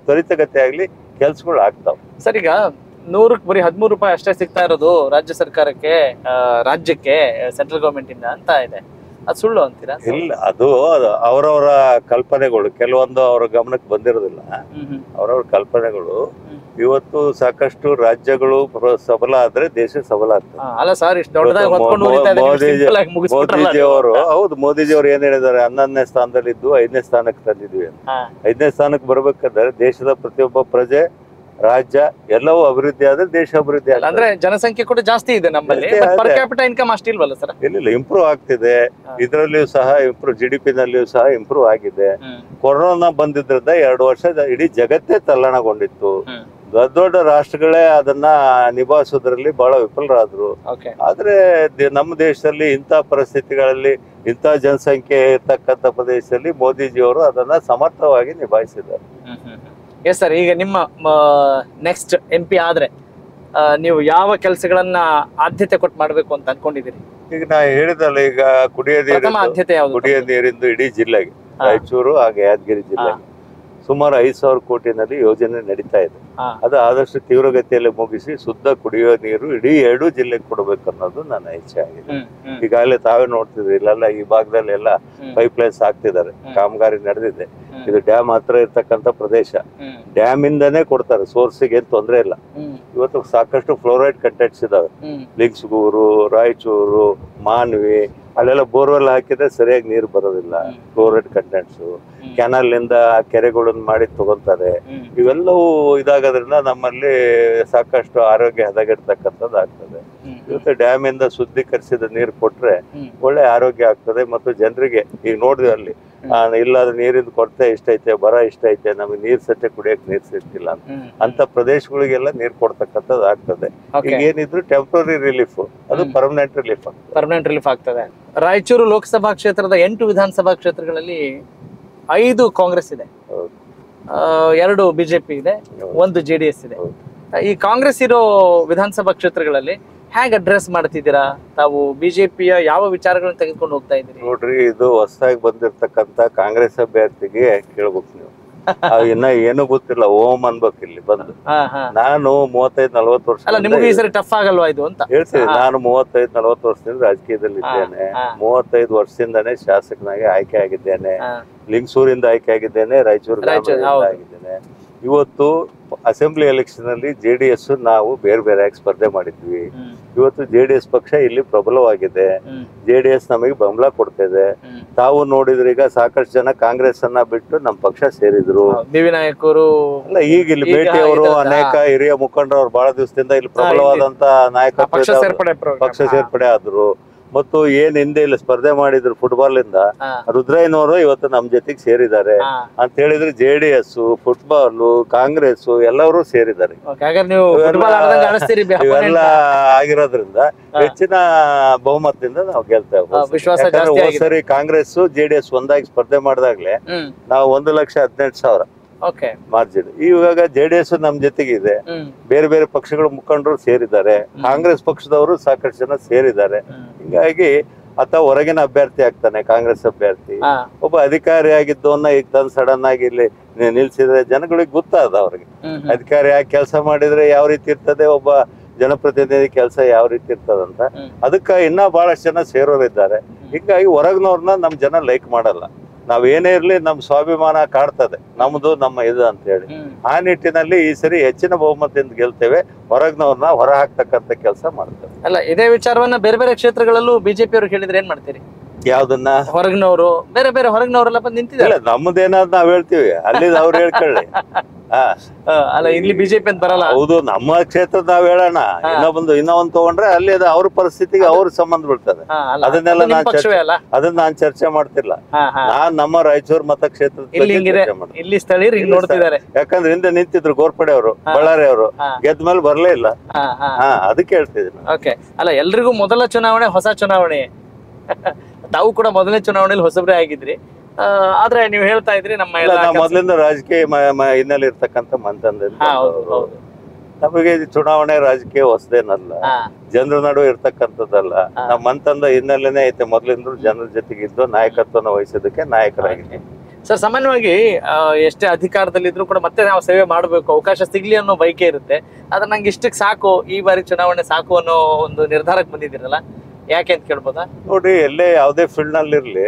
ತ್ವರಿತಗತಿಯಾಗ್ಲಿ ಕೆಲ್ಸಗಳು ಆಗ್ತಾವ. ಸರ್, ಈಗ 100ಕ್ಕೆ ಬರೀ 13 ರೂಪಾಯಿ ಅಷ್ಟೇ ಸಿಗ್ತಾ ಇರೋದು ರಾಜ್ಯ ಸರ್ಕಾರಕ್ಕೆ, ರಾಜ್ಯಕ್ಕೆ ಸೆಂಟ್ರಲ್ ಗವರ್ಮೆಂಟ್ ಇಂದ ಅಂತ ಇದೆ. ಅದು ಸುಳ್ಳು ಅಂತೀರಾ? ಇಲ್ಲ, ಅದು ಅವರವರ ಕಲ್ಪನೆಗಳು. ಕೆಲವೊಂದು ಅವ್ರ ಗಮನಕ್ಕೆ ಬಂದಿರೋದಿಲ್ಲ. ಅವರವ್ರ ಕಲ್ಪನೆಗಳು. ಇವತ್ತು ಸಾಕಷ್ಟು ರಾಜ್ಯಗಳು ಸಬಲ ಆದ್ರೆ ದೇಶ ಸಬಲ ಆಗ್ತದೆ. ಮೋದಿಜಿ ಅವರು ಮೋದಿಜಿ ಅವರು ಏನ್ ಹೇಳಿದ್ದಾರೆ, 11ನೇ ಸ್ಥಾನದಲ್ಲಿ ಇದ್ದು 5ನೇ ಸ್ಥಾನಕ್ಕೆ ತಂದಿದ್ವಿ ಅಂತ. 5ನೇ ಸ್ಥಾನಕ್ಕೆ ಬರ್ಬೇಕಾದ್ರೆ ದೇಶದ ಪ್ರತಿಯೊಬ್ಬ ಪ್ರಜೆ, ರಾಜ್ಯ ಎಲ್ಲವೂ ಅಭಿವೃದ್ಧಿ ಆದ್ರೆ ದೇಶ ಅಭಿವೃದ್ಧಿ ಆಗುತ್ತೆ. ಅಂದ್ರೆ ಜನಸಂಖ್ಯೆ ಕೂಡ ಜಾಸ್ತಿ ಇದೆ ನಮ್ಮಲ್ಲಿ, ಪರ್ ಕ್ಯಾಪಿಟಲ್ ಇನ್ಕಮ್ ಅಷ್ಟಿಲ್ವಲ್ಲ ಸರ್? ಇಲ್ಲ, ಇಂಪ್ರೂವ್ ಆಗ್ತಿದೆ. ಇದರಲ್ಲಿಯೂ ಸಹ ಇಂಪ್ರೂವ್, GDP ನಲ್ಲಿಯೂ ಸಹ ಇಂಪ್ರೂವ್ ಆಗಿದೆ. ಕೊರೋನಾ ಬಂದಿದ್ರಿಂದ 2 ವರ್ಷ ಇಡೀ ಜಗತ್ತೇ ತಲ್ಲಣಗೊಂಡಿತ್ತು. ದೊಡ್ಡ ದೊಡ್ಡ ರಾಷ್ಟ್ರಗಳೇ ಅದನ್ನ ನಿಭಾಯಿಸೋದ್ರಲ್ಲಿ ಬಹಳ ವಿಫಲರಾದ್ರು. ಆದ್ರೆ ನಮ್ಮ ದೇಶದಲ್ಲಿ ಇಂಥ ಪರಿಸ್ಥಿತಿಗಳಲ್ಲಿ, ಇಂಥ ಜನಸಂಖ್ಯೆ ಇರ್ತಕ್ಕಂಥ ಪ್ರದೇಶದಲ್ಲಿ ಮೋದಿಜಿ ಅವರು ಅದನ್ನ ಸಮರ್ಥವಾಗಿ ನಿಭಾಯಿಸಿದ್ದಾರೆ. ಎಸ್ ಸರ್, ಈಗ ನಿಮ್ಮ ನೆಕ್ಸ್ಟ್ MP ಆದ್ರೆ ನೀವು ಯಾವ ಕೆಲಸಗಳನ್ನ ಆದ್ಯತೆ ಕೊಟ್ಟು ಮಾಡ್ಬೇಕು ಅಂತ ಅನ್ಕೊಂಡಿದ್ದೀರಿ? ಈಗ ನಾ ಹೇಳಿದಲ್ಲ, ಈಗ ಕುಡಿಯೋ ನೀರಿಂದು ಇಡೀ ಜಿಲ್ಲೆಗೆ, ರಾಯಚೂರು ಹಾಗೆ ಯಾದಗಿರಿ ಜಿಲ್ಲೆಗೆ ಸುಮಾರು 5,000 ಕೋಟಿನಲ್ಲಿ ಯೋಜನೆ ನಡೀತಾ ಇದೆ. ಅದು ಆದಷ್ಟು ತೀವ್ರಗತಿಯಲ್ಲಿ ಮುಗಿಸಿ ಶುದ್ಧ ಕುಡಿಯೋ ನೀರು ಇಡೀ 2 ಜಿಲ್ಲೆಗೆ ಕೊಡಬೇಕು ಅನ್ನೋದು ನನ್ನ ಇಚ್ಛೆ ಆಗಿದೆ. ಈಗಾಗಲೇ ತಾವೇ ನೋಡ್ತಿದ್ರಿ, ಇಲ್ಲೆಲ್ಲ ಈ ಭಾಗದಲ್ಲಿ ಎಲ್ಲ ಪೈಪ್ ಲೈನ್ಸ್ ಹಾಕ್ತಿದ್ದಾರೆ, ಕಾಮಗಾರಿ ನಡೆದಿದೆ. ಇದು ಡ್ಯಾಮ್ ಹತ್ರ ಇರ್ತಕ್ಕಂಥ ಪ್ರದೇಶ. ಡ್ಯಾಮ್ ಇಂದಾನೇ ಕೊಡ್ತಾರೆ, ಸೋರ್ಸಿಗೆ ಏನ್ ತೊಂದರೆ ಇಲ್ಲ. ಇವತ್ತು ಸಾಕಷ್ಟು ಫ್ಲೋರೈಡ್ ಕಂಟೆಂಟ್ಸ್ ಇದಾವೆ. ಲಿಂಗ್ಸ್ಗೂರು, ರಾಯಚೂರು, ಮಾನ್ವಿ, ಅಲ್ಲೆಲ್ಲ ಬೋರ್ವೆಲ್ ಹಾಕಿದ್ರೆ ಸರಿಯಾಗಿ ನೀರು ಬರೋದಿಲ್ಲ. ಫ್ಲೋರೈಡ್ ಕಂಟೆಂಟ್ಸ್ ಕೆನಾಲ್ ನಿಂದ ಕೆರೆಗಳನ್ನ ಮಾಡಿ ತಗೊಂತಾರೆ. ಇವೆಲ್ಲವೂ ಇದಾಗೋದ್ರಿಂದ ನಮ್ಮಲ್ಲಿ ಸಾಕಷ್ಟು ಆರೋಗ್ಯ ಹದಗೆಡ್ತಕ್ಕಂಥದ್ದು ಆಗ್ತದೆ. ಇವತ್ತು ಡ್ಯಾಮ್ ಇಂದ ಶುದ್ಧೀಕರಿಸಿದ ನೀರು ಕೊಟ್ರೆ ಒಳ್ಳೆ ಆರೋಗ್ಯ ಆಗ್ತದೆ. ಮತ್ತು ಜನರಿಗೆ ಈಗ ನೋಡಿದ್ವಿ ಅಲ್ಲಿ ಇಲ್ಲಾದ್ರೆ ನೀರಿನ ಕೊರತೆ ಇಷ್ಟೈತೆ, ಬರ ಇಷ್ಟೈತೆ, ನಮಗೆ ನೀರ್ ಸತ್ಯ ಕುಡಿಯಕ್ ನೀರ್ ಸಿಗ್ತಿಲ್ಲ ಅಂತ ಪ್ರದೇಶಗಳಿಗೆಲ್ಲ ನೀರ್ ಕೊಡ್ತಕ್ಕಂಥದ್ದು ಆಗ್ತದೆ. ಈಗ ಏನಿದ್ರು ಟೆಂಪ್ರರಿ ರಿಲೀಫ್, ಅದು ಪರ್ಮನೆಂಟ್ ರಿಲೀಫ್ ಆಗ್ತದೆ. ರಾಯಚೂರು ಲೋಕಸಭಾ ಕ್ಷೇತ್ರದ 8 ವಿಧಾನಸಭಾ ಕ್ಷೇತ್ರಗಳಲ್ಲಿ 5 ಕಾಂಗ್ರೆಸ್ ಇದೆ, 2 BJP ಇದೆ, 1 JDS ಇದೆ. ಈ ಕಾಂಗ್ರೆಸ್ ಇರೋ ವಿಧಾನಸಭಾ ಕ್ಷೇತ್ರಗಳಲ್ಲಿ ಹೇಗೆ ಅಡ್ರೆಸ್ ಮಾಡ್ತಿದ್ದೀರಾ ತಾವು? ಬಿಜೆಪಿಯ ಯಾವ ವಿಚಾರಗಳನ್ನ ತೆಗೆದುಕೊಂಡು ಹೋಗ್ತಾ ಇದ್ದೀರಿ? ನೋಡ್ರಿ, ಇದು ಹೊಸದಾಗಿ ಬಂದಿರ್ತಕ್ಕಂತ ಕಾಂಗ್ರೆಸ್ ಅಭ್ಯರ್ಥಿಗೆ ಕೇಳ್ಬೇಕು ನೀವು. ಇನ್ನ ಏನು ಗೊತ್ತಿಲ್ಲ, ಓಂ ಅನ್ಬೇಕು ಇಲ್ಲಿ ಬಂದು. ನಾನು 35-40 ವರ್ಷ, ನಿಮಗೆ ಈ ಸರಿ ಟಫ್ ಆಗಲ್ವಾ ಇದು ಅಂತ ಹೇಳ್ತೀನಿ. ನಾನು 35-40 ವರ್ಷದಿಂದ ರಾಜಕೀಯದಲ್ಲಿ ಇದ್ದೇನೆ. 35 ವರ್ಷದಿಂದಾನೇ ಶಾಸಕನಾಗಿ ಆಯ್ಕೆ ಆಗಿದ್ದೇನೆ. ಲಿಂಗಸೂರಿಂದ ಆಯ್ಕೆ ಆಗಿದ್ದೇನೆ, ರಾಯಚೂರು ಆಗಿದ್ದೇನೆ. ಇವತ್ತು ಅಸೆಂಬ್ಲಿ ಎಲೆಕ್ಷನ್ ಅಲ್ಲಿ JDS ನಾವು ಬೇರೆ ಬೇರೆ ಸ್ಪರ್ಧೆ ಮಾಡಿದ್ವಿ. ಇವತ್ತು JDS ಪಕ್ಷ ಇಲ್ಲಿ ಪ್ರಬಲವಾಗಿದೆ. JDS ನಮಗೆ ಬೆಂಬಲ ಕೊಡ್ತಾ ಇದೆ. ತಾವು ನೋಡಿದ್ರೆ ಈಗ ಸಾಕಷ್ಟು ಜನ ಕಾಂಗ್ರೆಸ್ ಅನ್ನ ಬಿಟ್ಟು ನಮ್ಮ ಪಕ್ಷ ಸೇರಿದ್ರು. ನಾಯಕರು ಅಲ್ಲ, ಈಗ ಇಲ್ಲಿ ಭೇಟಿ ಅವರು ಅನೇಕ ಹಿರಿಯ ಮುಖಂಡರು ಬಹಳ ದಿವಸದಿಂದ ಇಲ್ಲಿ ಪ್ರಬಲವಾದಂತ ನಾಯಕತ್ವ ಪಕ್ಷ ಸೇರ್ಪಡೆ ಆದ್ರು. ಮತ್ತು ಏನ್ ಹಿಂದೆ ಇಲ್ಲಿ ಸ್ಪರ್ಧೆ ಮಾಡಿದ್ರು ಫುಟ್ಬಾಲ್ ಇಂದ, ರುದ್ರಯ್ಯನವರು ಇವತ್ತು ನಮ್ ಜೊತೆಗೆ ಸೇರಿದ್ದಾರೆ ಅಂತ ಹೇಳಿದ್ರೆ JDS, ಫುಟ್ಬಾಲ್, ಕಾಂಗ್ರೆಸ್ ಎಲ್ಲರೂ ಸೇರಿದ್ದಾರೆ. ಇವೆಲ್ಲ ಆಗಿರೋದ್ರಿಂದ ಹೆಚ್ಚಿನ ಬಹುಮತದಿಂದ ನಾವು ಗೆಲ್ತಾ ಹೋಗ್ತೀವಿ. ಸರಿ ಕಾಂಗ್ರೆಸ್ JDS ಒಂದಾಗಿ ಸ್ಪರ್ಧೆ ಮಾಡಿದಾಗ್ಲೇ ನಾವು 1,18,000 ಮಾರ್ಜಿನ್. ಇವಾಗ JDS ನಮ್ ಜೊತೆಗಿದೆ. ಬೇರೆ ಬೇರೆ ಪಕ್ಷಗಳ ಮುಖಂಡರು ಸೇರಿದ್ದಾರೆ. ಕಾಂಗ್ರೆಸ್ ಪಕ್ಷದವರು ಸಾಕಷ್ಟು ಜನ ಸೇರಿದ್ದಾರೆ. ಹಿಂಗಾಗಿ ಅಥವಾ ಹೊರಗಿನ ಅಭ್ಯರ್ಥಿ ಆಗ್ತಾನೆ, ಕಾಂಗ್ರೆಸ್ ಅಭ್ಯರ್ಥಿ. ಒಬ್ಬ ಅಧಿಕಾರಿಯಾಗಿದ್ದವನ್ನ ಈಗ ತಂದು ಸಡನ್ ಆಗಿ ಇಲ್ಲಿ ನಿಲ್ಸಿದ್ರೆ ಜನಗಳಿಗೆ ಗೊತ್ತಾದ ಅವ್ರಿಗೆ ಅಧಿಕಾರಿಯಾಗಿ ಕೆಲಸ ಮಾಡಿದ್ರೆ ಯಾವ ರೀತಿ ಇರ್ತದೆ, ಒಬ್ಬ ಜನಪ್ರತಿನಿಧಿ ಕೆಲಸ ಯಾವ ರೀತಿ ಇರ್ತದಂತ. ಅದಕ್ಕ ಇನ್ನ ಬಹಳಷ್ಟು ಜನ ಸೇರೋರಿದ್ದಾರೆ. ಹೀಗಾಗಿ ಹೊರಗ್ನವ್ರನ್ನ ನಮ್ ಜನ ಲೈಕ್ ಮಾಡಲ್ಲ. ನಾವ್ ಏನೇ ಇರ್ಲಿ ನಮ್ ಸ್ವಾಭಿಮಾನ ಕಾಡ್ತದೆ, ನಮ್ದು ನಮ್ಮ ಇದು ಅಂತ ಹೇಳಿ. ಆ ನಿಟ್ಟಿನಲ್ಲಿ ಈ ಸರಿ ಹೆಚ್ಚಿನ ಬಹುಮತದಿಂದ ಗೆಲ್ತೇವೆ, ಹೊರಗ್ನವ್ರನ್ನ ಹೊರ ಹಾಕ್ತಕ್ಕಂತ ಕೆಲಸ ಮಾಡ್ತೇವೆ. ಅಲ್ಲ, ಇದೇ ವಿಚಾರವನ್ನ ಬೇರೆ ಬೇರೆ ಕ್ಷೇತ್ರಗಳಲ್ಲೂ ಬಿಜೆಪಿ ಅವ್ರು ಹೇಳಿದ್ರೆ ಏನ್ ಮಾಡ್ತೀರಿ? ಯಾವ್ದನ್ನ? ಹೊರಗಿನವರು, ಬೇರೆ ಬೇರೆ ಹೊರಗಿನವರೆಲ್ಲ ಬಂದು ನಿಂತಿದ್ದಾರೆ. ನಮ್ದೇನಾದ್ ನಾವ್ ಹೇಳ್ತೀವಿ, ಅಲ್ಲಿ ಅವ್ರು ಹೇಳ್ಕೊಳ್ಳಿ. ಅಲ್ಲ, ಇಲ್ಲಿ ಬಿಜೆಪಿ ಅಂತ ಬರಲ್ಲ. ಹೌದು, ನಮ್ಮ ಕ್ಷೇತ್ರ ನಾವ್ ಹೇಳೋಣ. ಇನ್ನೊಂದ್ ತಗೊಂಡ್ರೆ ಅಲ್ಲಿ ಅವ್ರ ಪರಿಸ್ಥಿತಿಗೆ ಅವ್ರ ಸಂಬಂಧ ಬೀಳ್ತದೆ. ಅದನ್ನೆಲ್ಲ ಅದನ್ನ ನಾನ್ ಚರ್ಚೆ ಮಾಡ್ತಿಲ್ಲ. ನಾನ್ ನಮ್ಮ ರಾಯಚೂರು ಮತಕ್ಷೇತ್ರದ ಇಲ್ಲಿ ಸ್ಥಳೀಯರು ಹಿಂಗ್ ನೋಡ್ತಿದ್ದಾರೆ. ಯಾಕಂದ್ರೆ ಹಿಂದೆ ನಿಂತಿದ್ರು ಗೋರ್ಪಡೆ ಅವರು, ಬಳ್ಳಾರಿ ಅವರು, ಗೆದ್ದ ಮೇಲೆ ಬರ್ಲೇ ಇಲ್ಲ. ಅದಕ್ಕೆ ಹೇಳ್ತಿದ್ದೀನಿ. ಓಕೆ. ಅಲ್ಲ, ಎಲ್ರಿಗೂ ಮೊದಲ ಚುನಾವಣೆ ಹೊಸ ಚುನಾವಣೆ. ತಾವು ಕೂಡ ಮೊದಲನೇ ಚುನಾವಣೆಯಲ್ಲಿ ಹೊಸಬ್ರೆ ಆಗಿದ್ರಿ. ಆದ್ರೆ ನೀವು ಹೇಳ್ತಾ ಇದ್ರಿ ನಮ್ಮ ಮೊದಲಿಂದ ರಾಜಕೀಯ ಹಿನ್ನೆಲೆ ಇರ್ತಕ್ಕಂಥ ಮಂತಂದ ನಮಗೆ ಚುನಾವಣೆ ರಾಜಕೀಯ ಹೊಸದೇನಲ್ಲ, ಜನರ ನಡುವೆ ಇರ್ತಕ್ಕಂಥದ್ದಲ್ಲ. ನಮ್ಮ ಮಂತಂದ ಹಿನ್ನೆಲೆನೇ ಐತೆ. ಮೊದಲಿಂದ ಜನರ ಜೊತೆಗಿದ್ದು ನಾಯಕತ್ವನ ವಹಿಸೋದಕ್ಕೆ ನಾಯಕರಾಗಿದ್ದೀವಿ. ಸರ್, ಸಾಮಾನ್ಯವಾಗಿ ಎಷ್ಟೇ ಅಧಿಕಾರದಲ್ಲಿದ್ರು ಕೂಡ ಮತ್ತೆ ನಾವು ಸೇವೆ ಮಾಡಬೇಕು, ಅವಕಾಶ ಸಿಗ್ಲಿ ಅನ್ನೋ ಬಯಕೆ ಇರುತ್ತೆ. ಆದ್ರೆ ನಂಗೆ ಇಷ್ಟಕ್ಕೆ ಸಾಕು, ಈ ಬಾರಿ ಚುನಾವಣೆ ಸಾಕು ಅನ್ನೋ ಒಂದು ನಿರ್ಧಾರಕ್ಕೆ ಬಂದಿದ್ದೀರಲ್ಲ, ಯಾಕೆ ಅಂತ ಕೇಳ್ಬೋದಾ? ನೋಡಿ, ಎಲ್ಲೇ ಯಾವುದೇ ಫೀಲ್ಡ್ ನಲ್ಲಿ ಇರ್ಲಿ,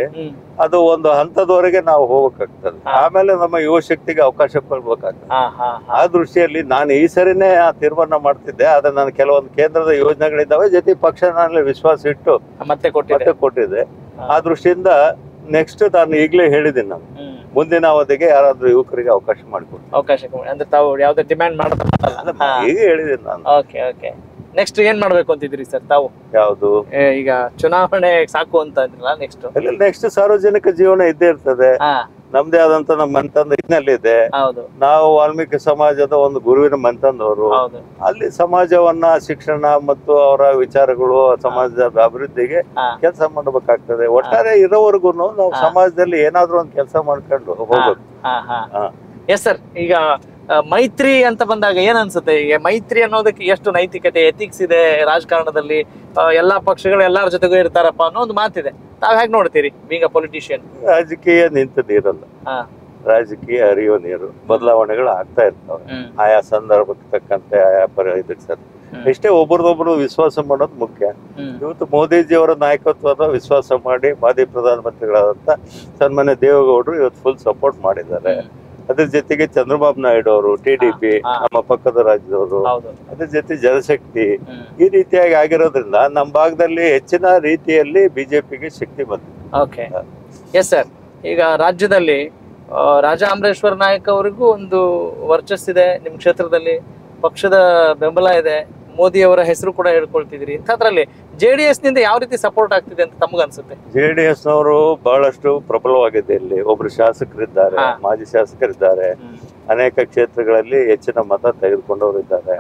ಅದು ಒಂದು ಹಂತದವರೆಗೆ ನಾವು ಹೋಗ್ಬೇಕಾಗ್ತದೆ. ಆಮೇಲೆ ನಮ್ಮ ಯುವ ಶಕ್ತಿಗೆ ಅವಕಾಶ ಕೊಡ್ಬೇಕಾಗ್ತದೆ. ಆ ದೃಷ್ಟಿಯಲ್ಲಿ ನಾನು ಈ ಸರಿನೇ ಆ ತೀರ್ಮಾನ ಮಾಡ್ತಿದ್ದೆ. ಆದ್ರೆ ನಾನು ಕೆಲವೊಂದು ಕೇಂದ್ರದ ಯೋಜನೆಗಳಿದ್ದಾವೆ, ಜೊತೆ ಪಕ್ಷ ನಾನು ವಿಶ್ವಾಸ ಇಟ್ಟು ಮತ್ತೆ ಕೊಟ್ಟಿದ್ದೆ. ಆ ದೃಷ್ಟಿಯಿಂದ ನೆಕ್ಸ್ಟ್ ನಾನು ಈಗಲೇ ಹೇಳಿದ್ದೀನಿ, ನಾನು ಮುಂದಿನ ಅವಧಿಗೆ ಯಾರಾದ್ರೂ ಯುವಕರಿಗೆ ಅವಕಾಶ ಮಾಡಿಕೊಡ್ತೀನಿ. ಅಂದ್ರೆ ತಾವು ಯಾವ್ದೇ ಡಿಮ್ಯಾಂಡ್ ಮಾಡೋದಲ್ಲ, ಈಗ ಹೇಳಿದ್ದೀನಿ ನಾನು. Okay okay. ನೆಕ್ಸ್ಟ್ ಏನ್ ಮಾಡ್ಬೇಕು ಅಂತಿದ್ರಿ ಸರ್ ತಾವು? ಯಾವ್ದು? ಈಗ ಚುನಾವಣೆ ಸಾಕು ಅಂತ ಅಂದ್ರಲ್ಲ, ನೆಕ್ಸ್ಟ್ ಸಾರ್ವಜನಿಕ ಜೀವನ ಇದ್ದೇ ಇರ್ತದೆ. ನಮ್ದೇ ಆದಂತ ನಮ್ಮ ಮಂತಂದ ಹಿನ್ನೆಲೆ ನಾವು ವಾಲ್ಮೀಕಿ ಸಮಾಜದ ಒಂದು ಗುರುವಿನ ಮಂತಂದವರು. ಅಲ್ಲಿ ಸಮಾಜವನ್ನ, ಶಿಕ್ಷಣ ಮತ್ತು ಅವರ ವಿಚಾರಗಳು, ಸಮಾಜದ ಅಭಿವೃದ್ಧಿಗೆ ಕೆಲಸ ಮಾಡಬೇಕಾಗ್ತದೆ. ಒಟ್ಟಾರೆ ಇರೋವರೆಗೂ ನಾವು ಸಮಾಜದಲ್ಲಿ ಏನಾದ್ರೂ ಒಂದು ಕೆಲಸ ಮಾಡ್ಕೊಂಡು ಹೋಗ್ಬೇಕು. Yes sir. ಈಗ ಮೈತ್ರಿ ಅಂತ ಬಂದಾಗ ಏನ್ ಅನ್ಸುತ್ತೆ? ಈಗ ಮೈತ್ರಿ ಅನ್ನೋದಕ್ಕೆ ಎಷ್ಟು ನೈತಿಕತೆ, ಎಥಿಕ್ಸ್ ಇದೆ ರಾಜಕಾರಣದಲ್ಲಿ? ಎಲ್ಲಾ ಪಕ್ಷಗಳು ಎಲ್ಲಾರ ಜೊತೆಗೂ ಇರ್ತಾರಪ್ಪ ಅನ್ನೋ ಒಂದು ಮಾತಿದೆ. ತಾವ್ ಹೇಗ್ ನೋಡ್ತೀರಿ ಬೀಂಗ್ ಅ ಪೊಲಿಟಿಷಿಯನ್? ರಾಜಕೀಯ ನಿಂತ ನೀರಲ್ಲ, ರಾಜಕೀಯ ಹರಿಯೋ ನೀರು. ಬದಲಾವಣೆಗಳು ಆಗ್ತಾ ಇರ್ತಾವೆ ಆಯಾ ಸಂದರ್ಭಕ್ಕೆ ತಕ್ಕಂತೆ, ಆಯಾ ಇದಕ್ಕೆ ಸರ್. ಇಷ್ಟೇ ಒಬ್ಬರದೊಬ್ಬರು ವಿಶ್ವಾಸ ಮಾಡೋದು ಮುಖ್ಯ. ಇವತ್ತು ಮೋದಿಜಿಯವರ ನಾಯಕತ್ವದ ವಿಶ್ವಾಸ ಮಾಡಿ ಮಾಜಿ ಪ್ರಧಾನಮಂತ್ರಿಗಳಾದಂತ ಸನ್ಮಾನ್ಯ ದೇವೇಗೌಡರು ಇವತ್ತು ಫುಲ್ ಸಪೋರ್ಟ್ ಮಾಡಿದ್ದಾರೆ. ಅದ್ರ ಜೊತೆಗೆ ಚಂದ್ರಬಾಬು ನಾಯ್ಡು ಅವರು, ಟಿಡಿಪಿ, ನಮ್ಮ ಪಕ್ಕದ ರಾಜ್ಯದವರು, ಅದ್ರ ಜೊತೆ ಜನಶಕ್ತಿ, ಈ ರೀತಿಯಾಗಿ ಆಗಿರೋದ್ರಿಂದ ನಮ್ಮ ಭಾಗದಲ್ಲಿ ಹೆಚ್ಚಿನ ರೀತಿಯಲ್ಲಿ ಬಿಜೆಪಿಗೆ ಶಕ್ತಿ ಬಂದಿದೆ. ಓಕೆ. Yes sir. ಈಗ ರಾಜ್ಯದಲ್ಲಿ ರಾಜಾ ಅಮರೇಶ್ವರ್ ನಾಯಕ್ ಅವರಿಗೂ ಒಂದು ವರ್ಚಸ್ಸಿದೆ, ನಿಮ್ ಕ್ಷೇತ್ರದಲ್ಲಿ ಪಕ್ಷದ ಬೆಂಬಲ ಇದೆ, ಮೋದಿ ಅವರ ಹೆಸರು ಕೂಡ ಹೇಳ್ಕೊಳ್ತಿದ್ರಿ. ಇಂಥದ್ರಲ್ಲಿ JDS ನಿಂದ ಯಾವ ರೀತಿ ಸಪೋರ್ಟ್ ಆಗ್ತಿದೆ ಅಂತ ತಮಗ ಅನ್ಸುತ್ತೆ? JDS ನವರು ಬಹಳಷ್ಟು ಪ್ರಬಲವಾಗಿದೆ. ಇಲ್ಲಿ ಒಬ್ರು ಶಾಸಕರಿದ್ದಾರೆ, ಮಾಜಿ ಶಾಸಕರಿದ್ದಾರೆ, ಅನೇಕ ಕ್ಷೇತ್ರಗಳಲ್ಲಿ ಹೆಚ್ಚಿನ ಮತ ತೆಗೆದುಕೊಂಡವರು ಇದ್ದಾರೆ.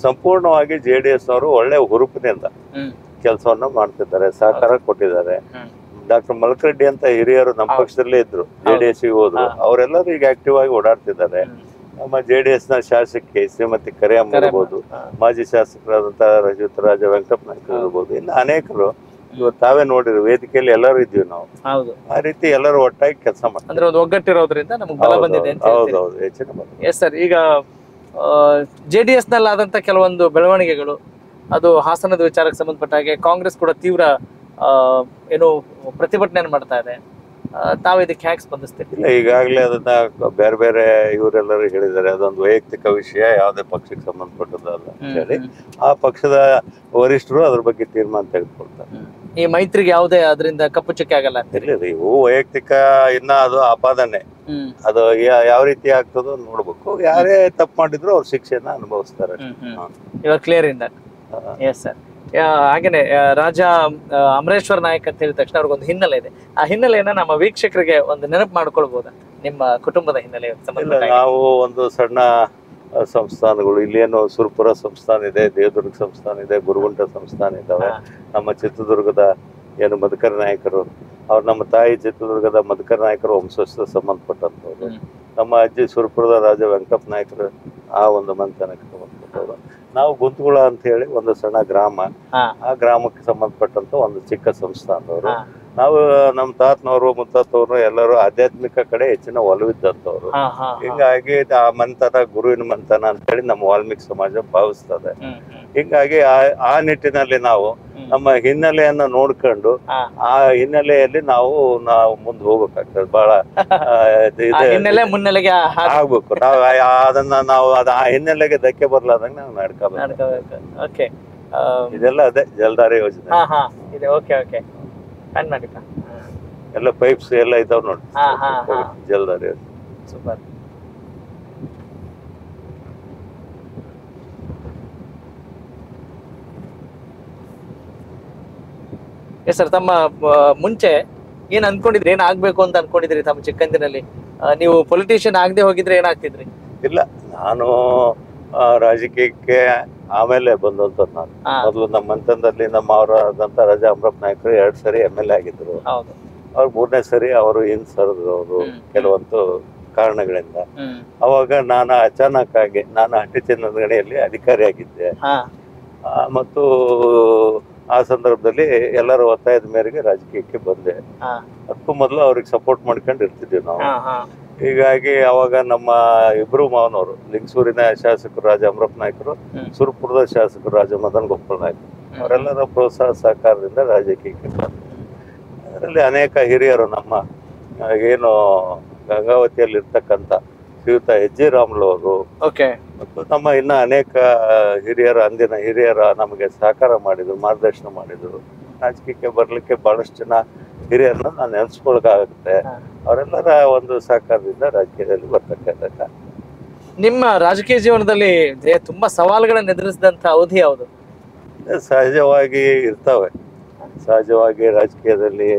ಸಂಪೂರ್ಣವಾಗಿ JDS ನವರು ಒಳ್ಳೆ ಹುರುಪಿನಿಂದ ಕೆಲಸವನ್ನ ಮಾಡ್ತಿದ್ದಾರೆ, ಸಹಕಾರ ಕೊಟ್ಟಿದ್ದಾರೆ. ಡಾಕ್ಟರ್ ಮಲ್ಕರೆಡ್ಡಿ ಅಂತ ಹಿರಿಯರು ನಮ್ಮ ಪಕ್ಷದಲ್ಲೇ ಇದ್ರು, JDS ಗೆ ಹೋದ್ರು. ಅವರೆಲ್ಲರೂ ಈಗ ಆಕ್ಟಿವ್ ಆಗಿ ಓಡಾಡ್ತಿದ್ದಾರೆ. ನಮ್ಮ JDS ನ ಶಾಸಕಿ ಶ್ರೀಮತಿ ಕರಿಯಮ್ಮ ಇರ್ಬೋದು, ಮಾಜಿ ಶಾಸಕರಾದಂತಹ ರಾಜ ವೆಂಕಟಪ್ಪ ನಾಯ್ಕ ಇರ್ಬೋದು, ಇನ್ನು ಅನೇಕರು ಇವತ್ತು ತಾವೇ ನೋಡಿದ್ರು ವೇದಿಕೆಯಲ್ಲಿ ಎಲ್ಲರೂ ಇದ್ವಿ ನಾವು. ಆ ರೀತಿ ಎಲ್ಲರೂ ಒಟ್ಟಾಗಿ ಕೆಲಸ ಮಾಡ್ತಾರೆ. ಅಂದ್ರೆ ಒಂದು ಒಗ್ಗಟ್ಟಿರೋದ್ರಿಂದ ನಮಗೆ ಬಲ ಬಂದಿದೆ ಅಂತ ಹೇಳ್ತೀರಿ. ಹೌದೌದು, ಹೆಚ್ಚಿನ ಬಲ. Yes sir. ಈಗ JDS ನಲ್ಲಿ ಆದಂತ ಕೆಲವೊಂದು ಬೆಳವಣಿಗೆಗಳು, ಅದು ಹಾಸನದ ವಿಚಾರಕ್ಕೆ ಸಂಬಂಧಪಟ್ಟ ಹಾಗೆ ಕಾಂಗ್ರೆಸ್ ಕೂಡ ತೀವ್ರ ಏನು ಪ್ರತಿಭಟನೆ ಮಾಡ್ತಾ ಇದೆ. ತಾವು ಇದಕ್ಕೆ ಹೇಗೆ ಸ್ಪಂದಿಸ್ತೀರಿ? ಇಲ್ಲ, ಈಗಾಗಲೇ ಅದನ್ನ ಬೇರೆ ಬೇರೆ ಇವರೆಲ್ಲರೂ ಹೇಳಿದ್ದಾರೆ. ಅದೊಂದು ವೈಯಕ್ತಿಕ ವಿಷಯ, ಯಾವುದೇ ಪಕ್ಷಕ್ಕೆ ಸಂಬಂಧಪಟ್ಟದಲ್ಲ ಅಂತ ಹೇಳಿ ಆ ಪಕ್ಷದ ವರಿಷ್ಠರು ಅದ್ರ ಬಗ್ಗೆ ತೀರ್ಮಾನ ತೆಗೆದುಕೊಳ್ತಾರೆ. ಈ ಮೈತ್ರಿಗೆ ಯಾವುದೇ ಅದರಿಂದ ಕಪ್ಪು ಚುಕ್ಕೆ ಆಗಲ್ಲ ಅಂತೀರಿ? ಇವು ವೈಯಕ್ತಿಕ, ಇನ್ನ ಅದು ಆಪಾದನೆ. ಅದು ಯಾವ ರೀತಿ ಆಗ್ತದೋ ನೋಡ್ಬೇಕು. ಯಾರೇ ತಪ್ಪು ಮಾಡಿದ್ರು ಅವ್ರ ಶಿಕ್ಷೆನ ಅನುಭವಿಸ್ತಾರೆ. ಇವಾಗ ಕ್ಲಿಯರ್ ಇಂದ. Yes sir. ಹಾಗೇನೆ ರಾಜಾ ಅಮರೇಶ್ವರ್ ನಾಯಕ್ ಅಂತ ಹೇಳಿದ ತಕ್ಷಣ ಅವ್ರಿಗೊಂದು ಹಿನ್ನೆಲೆ ಇದೆ. ಆ ಹಿನ್ನೆಲೆಯನ್ನ ನಮ್ಮ ವೀಕ್ಷಕರಿಗೆ ಒಂದು ನೆನಪು ಮಾಡ್ಕೊಳ್ಬಹುದಾ, ನಿಮ್ಮ ಕುಟುಂಬದ ಹಿನ್ನೆಲೆ? ನಾವು ಒಂದು ಸಣ್ಣ ಸಂಸ್ಥಾನಗಳು ಇಲ್ಲೇನು ಸುರಪುರ ಸಂಸ್ಥಾನ ಇದೆ, ದೇವದುರ್ಗ ಸಂಸ್ಥಾನ ಇದೆ, ಗುರುಗುಂಟ ಸಂಸ್ಥಾನ ಇದ್ದಾವೆ. ನಮ್ಮ ಚಿತ್ರದುರ್ಗದ ಏನು ಮಧುಕರ ನಾಯಕರು, ಅವ್ರು ನಮ್ಮ ತಾಯಿ ಚಿತ್ರದುರ್ಗದ ಮಧುಕರ ನಾಯಕರು ವಂಶಸ್ಥ ಸಂಬಂಧಪಟ್ಟಂತವ್ರು. ನಮ್ಮ ಅಜ್ಜಿ ಸುರಪುರದ ರಾಜ ವೆಂಕಟಪ್ಪ ನಾಯಕರು ಆ ಒಂದು ಮಂತನಕ್ಕೆ ಸಂಬಂಧಪಟ್ಟವರು. ನಾವು ಗುಂತುಗುಳ ಅಂತ ಹೇಳಿ ಒಂದು ಸಣ್ಣ ಗ್ರಾಮ. ಹಾ. ಆ ಗ್ರಾಮಕ್ಕೆ ಸಂಬಂಧಪಟ್ಟಂತ ಒಂದು ಚಿಕ್ಕ ಸಂಸ್ಥಾನದವರು. ನಾವು ನಮ್ಮ ತಾತನವರು ಮುತ್ತಾತವ್ರು ಎಲ್ಲರೂ ಆಧ್ಯಾತ್ಮಿಕ ಕಡೆ ಹೆಚ್ಚಿನ ಒಲವಿದ್ದಂಥವ್ರು. ಹಿಂಗಾಗಿ ಆ ಮಂತನ ಗುರುವಿನ ಮಂತನ ಅಂತ ಹೇಳಿ ನಮ್ಮ ವಾಲ್ಮೀಕಿ ಸಮಾಜ ಭಾವಿಸ್ತದೆ. ಹಿಂಗಾಗಿ ಆ ನಿಟ್ಟಿನಲ್ಲಿ ನಾವು ನಮ್ಮ ಹಿನ್ನೆಲೆಯನ್ನ ನೋಡ್ಕೊಂಡು ಆ ಹಿನ್ನೆಲೆಯಲ್ಲಿ ನಾವು ಮುಂದೆ ಹೋಗ್ಬೇಕಾಗ್ತದೆ. ಬಹಳ ಮುನ್ನೆಲೆಗೆ ಆಗ್ಬೇಕು. ನಾವು ಅದನ್ನ ನಾವು ಆ ಹಿನ್ನೆಲೆಗೆ ಧಕ್ಕೆ ಬರ್ಲಾದಂಗ ನಾವು ನಡ್ಕೋಬೇಕು. ಇದೆಲ್ಲ ಅದೇ ಜಲಧಾರೆ ಯೋಜನೆ. ಎಲ್ಲ ಪೈಪ್ಸ್ ಎಲ್ಲ ಇದಾವ್ ನೋಡಿ ಜಲಧಾರೆ ಯೋಜನೆ. ಸೂಪರ್. ಸರ್, ತಮ್ಮ ಮುಂಚೆ ಏನ್ ಅನ್ಕೊಂಡಿದ್ರಿ, ಏನ್ ಆಗ್ಬೇಕು ಅಂತ ಅನ್ಕೊಂಡಿದ್ರಿ ತಮ್ಮ ಚಿಕ್ಕಂದಿನಲ್ಲಿ? ನೀವು ಪೊಲಿಟಿಷಿಯನ್ ಆಗದೆ ಹೋಗಿದ್ರೆ ಏನಾಗ್ತಿದ್ರಿ? ಇಲ್ಲ, ನಾನು ರಾಜಕೀಯಕ್ಕೆ ಆಮೇಲೆ ಬಂದಂತದ್ದು. ನಾನು ಮೊದಲು ನಮ್ಮ ಮಂತನದಲ್ಲಿ ನಮ್ಮ ಅವರಾದಂತ ರಾಜಾ ಅಮರಪ್ಪ ನಾಯ್ಕರು 2 ಸರಿ MLA ಆಗಿದ್ರು. ಅವ್ರು 3ನೇ ಸರಿ ಅವರು ಸರಿದ್ರು ಅವರು ಕೆಲವೊಂದು ಕಾರಣಗಳಿಂದ. ಅವಾಗ ನಾನು ಅಚಾನಕ್ ಆಗಿ ನಾನು ಹಟ್ಟಿ ಚಿನ್ನದಗಣಿಯಲ್ಲಿ ಅಧಿಕಾರಿಯಾಗಿದ್ದೆ. ಮತ್ತು ಆ ಸಂದರ್ಭದಲ್ಲಿ ಎಲ್ಲರ ಒತ್ತಾಯದ ಮೇರೆಗೆ ರಾಜಕೀಯಕ್ಕೆ ಬಂದೆ. ಅದಕ್ಕೂ ಮೊದಲು ಅವ್ರಿಗೆ ಸಪೋರ್ಟ್ ಮಾಡ್ಕೊಂಡು ಇರ್ತಿದ್ವಿ ನಾವು. ಹೀಗಾಗಿ ಅವಾಗ ನಮ್ಮ ಇಬ್ರು ಮಾವನವರು, ಲಿಂಗಸೂರಿನ ಶಾಸಕರು ರಾಜ ಅಮರಪ್ಪ ನಾಯ್ಕರು, ಸುರಪುರದ ಶಾಸಕರು ರಾಜ ಮದನ್ ಗೋಪಾಲ್ ನಾಯ್ಕರು, ಅವರೆಲ್ಲರ ಪ್ರೋತ್ಸಾಹ ಸಹಕಾರದಿಂದ ರಾಜಕೀಯಕ್ಕೆ ಬಂದೆ. ಅದರಲ್ಲಿ ಅನೇಕ ಹಿರಿಯರು, ನಮ್ಮ ಏನು ಗಂಗಾವತಿಯಲ್ಲಿ ಇರ್ತಕ್ಕಂಥ ಶ್ರೀಯುತ HG ರಾಮುಲು ಅವರು ಮತ್ತು ನಮ್ಮ ಇನ್ನ ಅನೇಕ ಹಿರಿಯರ, ಅಂದಿನ ಹಿರಿಯರ ನಮಗೆ ಸಹಕಾರ ಮಾಡಿದ್ರು, ಮಾರ್ಗದರ್ಶನ ಮಾಡಿದ್ರು. ರಾಜಕೀಯಕ್ಕೆ ಬರ್ಲಿಕ್ಕೆ ಬಹಳಷ್ಟು ಜನ ಹಿರಿಯರನ್ನ ನಾನು ನೆನೆಸ್ಕೊಳಕಾಗುತ್ತೆ. ಅವರೆಲ್ಲರ ಒಂದು ಸಹಕಾರದಿಂದ ರಾಜಕೀಯದಲ್ಲಿ ಬರ್ತಕ್ಕಂಥ. ನಿಮ್ಮ ರಾಜಕೀಯ ಜೀವನದಲ್ಲಿ ತುಂಬಾ ಸವಾಲುಗಳನ್ನ ಎದುರಿಸಿದಂತ ಅವಧಿ ಯಾವುದು? ಸಹಜವಾಗಿ ಇರ್ತಾವೆ. ಸಹಜವಾಗಿ ರಾಜಕೀಯದಲ್ಲಿ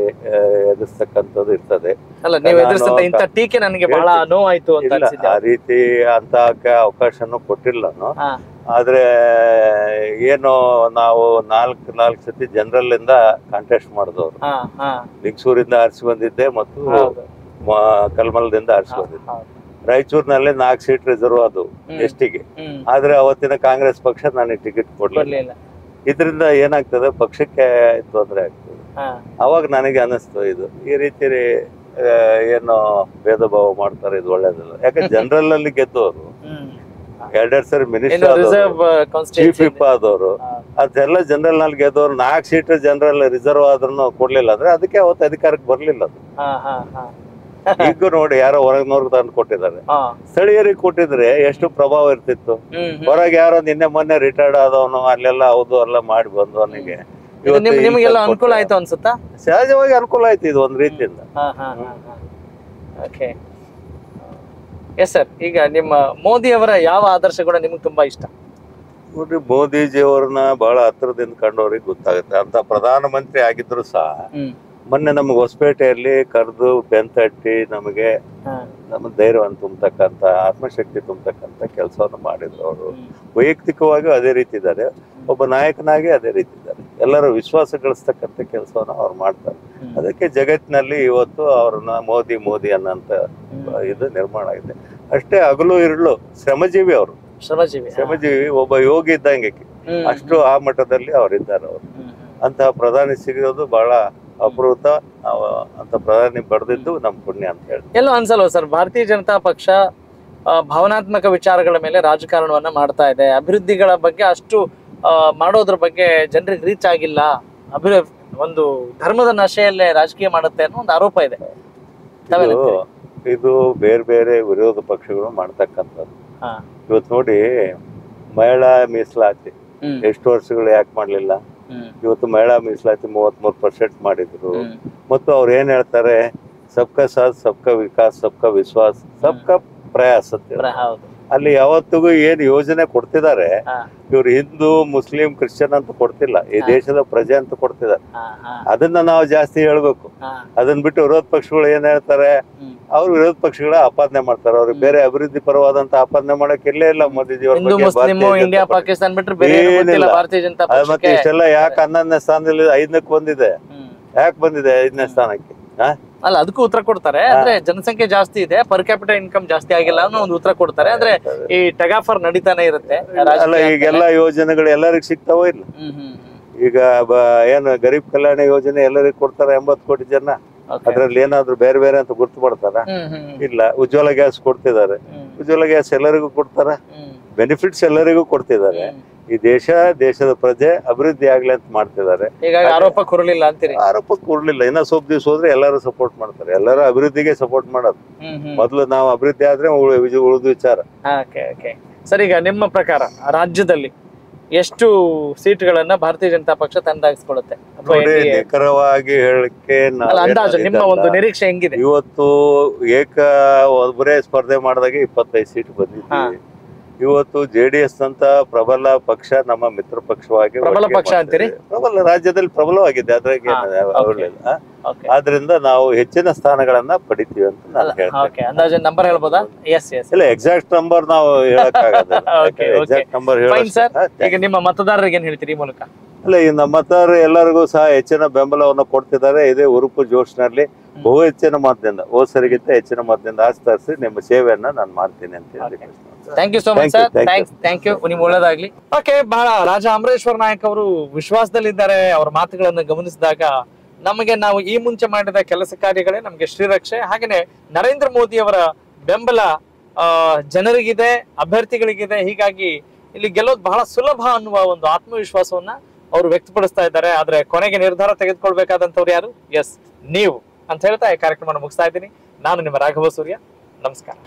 ಎದುರಿಸ್ತಕ್ಕಂಥದ್ದು ಇರ್ತದೆ. ಅಲ್ಲ, ನೀವು ಎದುರಿಸಿದ ಇಂಥ ಟೀಕೆ ನನಗೆ ಬಹಳ ನೋವಾಯ್ತು ಅಂತ ಅನ್ಸಿದೆ. ಆ ರೀತಿ ಅಂತ ಅವಕಾಶನೂ ಕೊಟ್ಟಿಲ್ಲ ನಾನು. ಆದ್ರೆ ಏನು ನಾವು ನಾಲ್ಕು ಸತಿ ಜನರಲ್ ಇಂದ ಕಾಂಟೆಸ್ಟ್ ಮಾಡಿದವರು. ಲಿಂಗಸೂರಿಂದ ಆರಿಸಿ ಬಂದಿದ್ದೆ ಮತ್ತು ಕಲ್ಮಲದಿಂದ ಆರಿಸಿ ಬಂದಿದ್ದೆ. ರಾಯಚೂರಿನಲ್ಲಿ 4 ಸೀಟ್ ರಿಸರ್ವ್ ಅದು ಎಸ್ಟಿಗೆ. ಆದ್ರೆ ಅವತ್ತಿನ ಕಾಂಗ್ರೆಸ್ ಪಕ್ಷ ನನಗೆ ಟಿಕೆಟ್ ಕೊಡ್ಲಿಲ್ಲ. ಇದರಿಂದ ಏನಾಗ್ತದೆ, ಪಕ್ಷಕ್ಕೆ ತೊಂದರೆ ಆಗ್ತದೆ. ಅವಾಗ ನನಗೆ ಅನಿಸ್ತು, ಇದು ಈ ರೀತಿ ಏನು ಭೇದ ಭಾವ ಮಾಡ್ತಾರೆ, ಇದು ಒಳ್ಳೇದಲ್ಲ. ಯಾಕಂದ್ರೆ ಜನರಲ್ ಅಲ್ಲಿ ಗೆದ್ದವರು 2 ಸರಿ ಮಿನಿಸ್ಟರ್, ಚೀಫ್ ವಿಪ್ ಆದವರು, ಅದೆಲ್ಲ ಜನರಲ್ ನಲ್ಲಿ ಗೆದ್ದವ್ರು. 4 ಸೀಟ್ ಜನರಲ್ ರಿಸರ್ವ್ ಆದ್ರೂ ಕೊಡ್ಲಿಲ್ಲ ಅಂದ್ರೆ ಅದಕ್ಕೆ ಅವತ್ತು ಅಧಿಕಾರಕ್ಕೆ ಬರ್ಲಿಲ್ಲ ಅದು. ಈಗ ನೋಡಿ, ಯಾರೋ ಹೊರಗ್ನವ್ರಿಗೆ ತಂದು ಕೊಟ್ಟಿದ್ದಾರೆ. ಸ್ಥಳೀಯರಿಗೆ ಕೊಟ್ಟಿದ್ರೆ ಎಷ್ಟು ಪ್ರಭಾವ ಇರ್ತಿತ್ತು. ಹೊರಗೆ ಯಾರೋ ನಿನ್ನೆ ಮೊನ್ನೆ ರಿಟೈರ್ಡ್ ಆದವನು ಅಲ್ಲೆಲ್ಲ ಹೌದು ಎಲ್ಲ ಮಾಡಿ ಬಂದವನಿಗೆ ನಿಮಗೆಲ್ಲ ಅನುಕೂಲ ಆಯ್ತು ಅನ್ಸುತ್ತಾ? ಸಹಜವಾಗಿ ಅನುಕೂಲ ಆಯ್ತು ಇದು ಒಂದು ರೀತಿಯಿಂದ. ಎಸ್ ಸರ್, ಈಗ ನಿಮ್ಮ ಮೋದಿ ಅವರ ಯಾವ ಆದರ್ಶಗಳು ನಿಮ್ಗೆ ತುಂಬಾ ಇಷ್ಟ? ನೋಡ್ರಿ, ಮೋದಿಜಿ ಅವ್ರನ್ನ ಬಹಳ ಹತ್ರದಿಂದ ಕಂಡವ್ರಿಗೆ ಗೊತ್ತಾಗುತ್ತೆ. ಅಂತ ಪ್ರಧಾನಮಂತ್ರಿ ಆಗಿದ್ರು ಸಹ ಮೊನ್ನೆ ನಮ್ಗೆ ಹೊಸಪೇಟೆಯಲ್ಲಿ ಕರೆದು ಬೆಂತಟ್ಟಿ ನಮಗೆ ನಮ್ಮ ಧೈರ್ಯವನ್ನು ತುಂಬತಕ್ಕಂಥ, ಆತ್ಮಶಕ್ತಿ ತುಂಬತಕ್ಕಂಥ ಕೆಲಸವನ್ನು ಮಾಡಿದ್ರು ಅವರು. ವೈಯಕ್ತಿಕವಾಗಿಯೂ ಅದೇ ರೀತಿ ಇದ್ದಾರೆ, ಒಬ್ಬ ನಾಯಕನಾಗಿ ಅದೇ ರೀತಿ ಇದ್ದಾರೆ. ಎಲ್ಲರೂ ವಿಶ್ವಾಸ ಗಳಿಸ್ತಕ್ಕಂಥ ಕೆಲಸವನ್ನು ಅವ್ರು ಮಾಡ್ತಾರೆ. ಅದಕ್ಕೆ ಜಗತ್ತಿನಲ್ಲಿ ಇವತ್ತು ಅವ್ರನ್ನ ಮೋದಿ ಅನ್ನೋಂಥ ಇದು ನಿರ್ಮಾಣ ಆಗಿದೆ. ಅಷ್ಟೇ ಹಗಲು ಇರಲು ಶ್ರಮಜೀವಿ ಅವರು. ಶ್ರಮಜೀವಿ, ಒಬ್ಬ ಯೋಗಿ ಇದ್ದಂಗೆ. ಅಷ್ಟು ಆ ಮಟ್ಟದಲ್ಲಿ ಅವರಿದ್ದಾರೆ. ಅವರು ಅಂತಹ ಪ್ರಧಾನಿ ಸಿಗೋದು ಬಹಳ ಅಪರೂಪ. ಅಂತ ಪ್ರಧಾನಿ ಬರೆದಿದ್ದು ನಮ್ಮ ಪುಣ್ಯ ಅಂತ ಹೇಳಿ. ಎಲ್ಲೋ ಅನ್ಸಲ್ವ ಸರ್, ಭಾರತೀಯ ಜನತಾ ಪಕ್ಷ ಭಾವನಾತ್ಮಕ ವಿಚಾರಗಳ ಮೇಲೆ ರಾಜಕಾರಣವನ್ನ ಮಾಡ್ತಾ ಇದೆ, ಅಭಿವೃದ್ಧಿಗಳ ಬಗ್ಗೆ ಅಷ್ಟು ಮಾಡೋದ್ರ ಬಗ್ಗೆ ಜನರಿಗೆ ರೀಚ್ ಆಗಿಲ್ಲ, ಒಂದು ಧರ್ಮದ ನಶೆಯಲ್ಲೇ ರಾಜಕೀಯ ಮಾಡುತ್ತೆ ಅನ್ನೋ ಒಂದು ಆರೋಪ ಇದೆ. ಇದು ಬೇರೆ ಬೇರೆ ವಿರೋಧ ಪಕ್ಷಗಳು ಮಾಡ್ತಕ್ಕಂಥದ್ದು. ಇವತ್ತು ನೋಡಿ, ಮಹಿಳಾ ಮೀಸಲಾತಿ ಎಷ್ಟು ವರ್ಷಗಳು ಯಾಕೆ ಮಾಡ್ಲಿಲ್ಲ? ಇವತ್ತು ಮಹಿಳಾ ಮೀಸಲಾತಿ 33% ಮಾಡಿದ್ರು. ಮತ್ತು ಅವ್ರು ಏನ್ ಹೇಳ್ತಾರೆ, ಸಬ್ಕಾ ಸಾಥ್ ಸಬ್ಕಾ ವಿಕಾಸ್ ಸಬ್ಕಾ ವಿಶ್ವಾಸ್ ಸಬ್ಕಾ ಪ್ರಯಾಸ್ ಅಂತ. ಅಲ್ಲಿ ಯಾವತ್ತಿಗೂ ಏನ್ ಯೋಜನೆ ಕೊಡ್ತಿದ್ದಾರೆ, ಇವ್ರು ಹಿಂದೂ ಮುಸ್ಲಿಂ ಕ್ರಿಶ್ಚಿಯನ್ ಅಂತ ಕೊಡ್ತಿಲ್ಲ, ಈ ದೇಶದ ಪ್ರಜೆ ಅಂತ ಕೊಡ್ತಿದ್ದಾರೆ. ಅದನ್ನ ನಾವು ಜಾಸ್ತಿ ಹೇಳ್ಬೇಕು. ಅದನ್ನ ಬಿಟ್ಟು ವಿರೋಧ ಪಕ್ಷಗಳು ಏನ್ ಹೇಳ್ತಾರೆ, ಅವ್ರು ವಿರೋಧ ಪಕ್ಷಗಳ ಆಪಾದನೆ ಮಾಡ್ತಾರೆ. ಅವ್ರಿಗೆ ಬೇರೆ ಅಭಿವೃದ್ಧಿ ಪರವಾದಂತ ಆಪಾದನೆ ಮಾಡಕ್ ಇಲ್ಲೇ ಇಲ್ಲ ಮೋದಿಜಿ ಅವ್ರ ಬಗ್ಗೆ. ಮತ್ತೆ ಇಷ್ಟೆಲ್ಲ ಯಾಕೆ 11ನೇ ಸ್ಥಾನದಲ್ಲಿ 5ಕ್ಕೆ ಬಂದಿದೆ? ಯಾಕೆ ಬಂದಿದೆ 5ನೇ ಸ್ಥಾನಕ್ಕೆ? ಅಲ್ಲ ಅದಕ್ಕೂ ಉತ್ತರ ಕೊಡ್ತಾರೆ. ಅಂದ್ರೆ ಜನಸಂಖ್ಯೆ ಜಾಸ್ತಿ ಇದೆ, ಪರ್ ಕ್ಯಾಪಿಟಲ್ ಇನ್ಕಮ್ ಜಾಸ್ತಿ ಆಗಿಲ್ಲ ಅನ್ನೋ ಒಂದು ಉತ್ತರ ಕೊಡ್ತಾರೆ. ಆದ್ರೆ ಈ ಟಗಾಫರ್ ನಡೀತಾನೆ ಇರುತ್ತೆ. ಅಲ್ಲ ಈಗೆಲ್ಲಾ ಯೋಜನೆಗಳು ಎಲ್ಲರಿಗೂ ಸಿಗ್ತಾವೋ ಇಲ್ಲ? ಈಗ ಏನು ಗರೀಬ್ ಕಲ್ಯಾಣ ಯೋಜನೆ ಎಲ್ಲರಿಗೂ ಕೊಡ್ತಾರ 80 ಕೋಟಿ ಜನ. ಅದ್ರಲ್ಲಿ ಏನಾದ್ರು ಬೇರೆ ಬೇರೆ ಅಂತ ಗುರ್ತು ಮಾಡ್ತಾರ? ಇಲ್ಲ. ಉಜ್ವಲ ಗ್ಯಾಸ್ ಕೊಡ್ತಿದ್ದಾರೆ, ಉಜ್ವಲ ಗ್ಯಾಸ್ ಎಲ್ಲರಿಗೂ ಕೊಡ್ತಾರ, ಬೆನಿಫಿಟ್ಸ್ ಎಲ್ಲರಿಗೂ ಕೊಡ್ತಿದ್ದಾರೆ. ಈ ದೇಶದ ಪ್ರಜೆ ಅಭಿವೃದ್ಧಿ ಆಗ್ಲಿ ಅಂತ ಮಾಡ್ತಿದ್ದಾರೆ. ಆರೋಪ ಕೂರಲಿಲ್ಲ ಅಂತೀರಿ? ಆರೋಪ ಕೂರ್ಲಿಲ್ಲ. ಇನ್ನ ಸ್ವಲ್ಪ ದಿವಸ ಹೋದ್ರೆ ಎಲ್ಲರೂ ಸಪೋರ್ಟ್ ಮಾಡ್ತಾರೆ. ಎಲ್ಲರೂ ಅಭಿವೃದ್ಧಿಗೆ ಸಪೋರ್ಟ್ ಮಾಡೋದು. ಮೊದ್ಲು ನಾವು ಅಭಿವೃದ್ಧಿ ಆದ್ರೆ ಉಳಿದ ವಿಚಾರ. ಸರ್, ಈಗ ನಿಮ್ಮ ಪ್ರಕಾರ ರಾಜ್ಯದಲ್ಲಿ ಎಷ್ಟು ಸೀಟ್ಗಳನ್ನ ಭಾರತೀಯ ಜನತಾ ಪಕ್ಷ ತಂದಾಗಿಸ್ಕೊಳ್ಳುತ್ತೆ? ನಿಖರವಾಗಿ ಹೇಳಕ್ಕೆ ಅಂದಾಜು ನಿಮ್ಮ ಒಂದು ನಿರೀಕ್ಷೆ ಹೆಂಗಿದೆ? ಇವತ್ತು ಒಬ್ಬರೇ ಸ್ಪರ್ಧೆ ಮಾಡಿದಾಗ 25 ಸೀಟ್ ಬಂದಿದ್ದೀವಿ. ಇವತ್ತು JDS ಅಂತ ಪ್ರಬಲ ಪಕ್ಷ ನಮ್ಮ ಮಿತ್ರ ಪಕ್ಷವಾಗಿ ಪ್ರಬಲ ಪಕ್ಷ ಅಂತೀರಿ? ಪ್ರಬಲ, ರಾಜ್ಯದಲ್ಲಿ ಪ್ರಬಲವಾಗಿದೆ. ಅದ್ರಾಗ ಅವಳಿಲ್ಲ. ಆದ್ರಿಂದ ನಾವು ಹೆಚ್ಚಿನ ಸ್ಥಾನಗಳನ್ನ ಪಡಿತೀವಿ ಅಂತ ನಾನು ಹೇಳ್ತೇನೆ. ಅಂದಾಜು ನಂಬರ್ ಹೇಳ್ಬೋದಾ? ಇಲ್ಲ, ಎಕ್ಸಾಕ್ಟ್ ನಂಬರ್ ನಾವು ಹೇಳಕ್ಕಾಗಲ್ಲ. ಎಕ್ಸಾಕ್ಟ್ ನಂಬರ್ ಈಗ ನಿಮ್ಮ ಮತದಾರರಿಗೆ ಏನ್ ಹೇಳ್ತೀರಿ ಈ ಮೂಲಕ? ಅಲ್ಲ, ಈ ನಮ್ಮ ಮತದಾರರು ಎಲ್ಲರಿಗೂ ಸಹ ಹೆಚ್ಚಿನ ಬೆಂಬಲವನ್ನು ಕೊಡ್ತಿದ್ದಾರೆ. ಇದೇ ಉರುಪು ಜೋಶ್ನಲ್ಲಿ ಬಹು ಹೆಚ್ಚಿನ ಮತದಿಂದ, ಹೋದ್ಸರಿಗಿಂತ ಹೆಚ್ಚಿನ ಮತದಿಂದ ಆಸ್ತರಿಸಿ ನಿಮ್ಮ ಸೇವೆಯನ್ನ ನಾನು ಮಾಡ್ತೀನಿ ಅಂತ ಹೇಳಿ. Thank you so much sir. Thank you. ನಿಮ್ಗೆ ಒಳ್ಳೇದಾಗ್ಲಿ. ಓಕೆ, ಬಹಳ ರಾಜಾ ಅಮರೇಶ್ವರ್ ನಾಯಕ್ ಅವರು ವಿಶ್ವಾಸದಲ್ಲಿದ್ದಾರೆ. ಅವರ ಮಾತುಗಳನ್ನು ಗಮನಿಸಿದಾಗ ನಮಗೆ ನಾವು ಈ ಮುಂಚೆ ಮಾಡಿದ ಕೆಲಸ ಕಾರ್ಯಗಳೇ ನಮಗೆ ಶ್ರೀರಕ್ಷೆ. ಹಾಗೇನೆ ನರೇಂದ್ರ ಮೋದಿ ಅವರ ಬೆಂಬಲ ಜನರಿಗಿದೆ, ಅಭ್ಯರ್ಥಿಗಳಿಗಿದೆ. ಹೀಗಾಗಿ ಇಲ್ಲಿ ಗೆಲ್ಲೋದು ಬಹಳ ಸುಲಭ ಅನ್ನುವ ಒಂದು ಆತ್ಮವಿಶ್ವಾಸವನ್ನ ಅವರು ವ್ಯಕ್ತಪಡಿಸ್ತಾ ಇದ್ದಾರೆ. ಆದ್ರೆ ಕೊನೆಗೆ ನಿರ್ಧಾರ ತೆಗೆದುಕೊಳ್ಬೇಕಾದಂತವ್ರು ಯಾರು? ಎಸ್, ನೀವು ಅಂತ ಹೇಳ್ತಾ ಈ ಕಾರ್ಯಕ್ರಮ ಮುಗಿಸ್ತಾ ಇದ್ದೀನಿ. ನಾನು ನಿಮ್ಮ ರಾಘವ ಸೂರ್ಯ. ನಮಸ್ಕಾರ.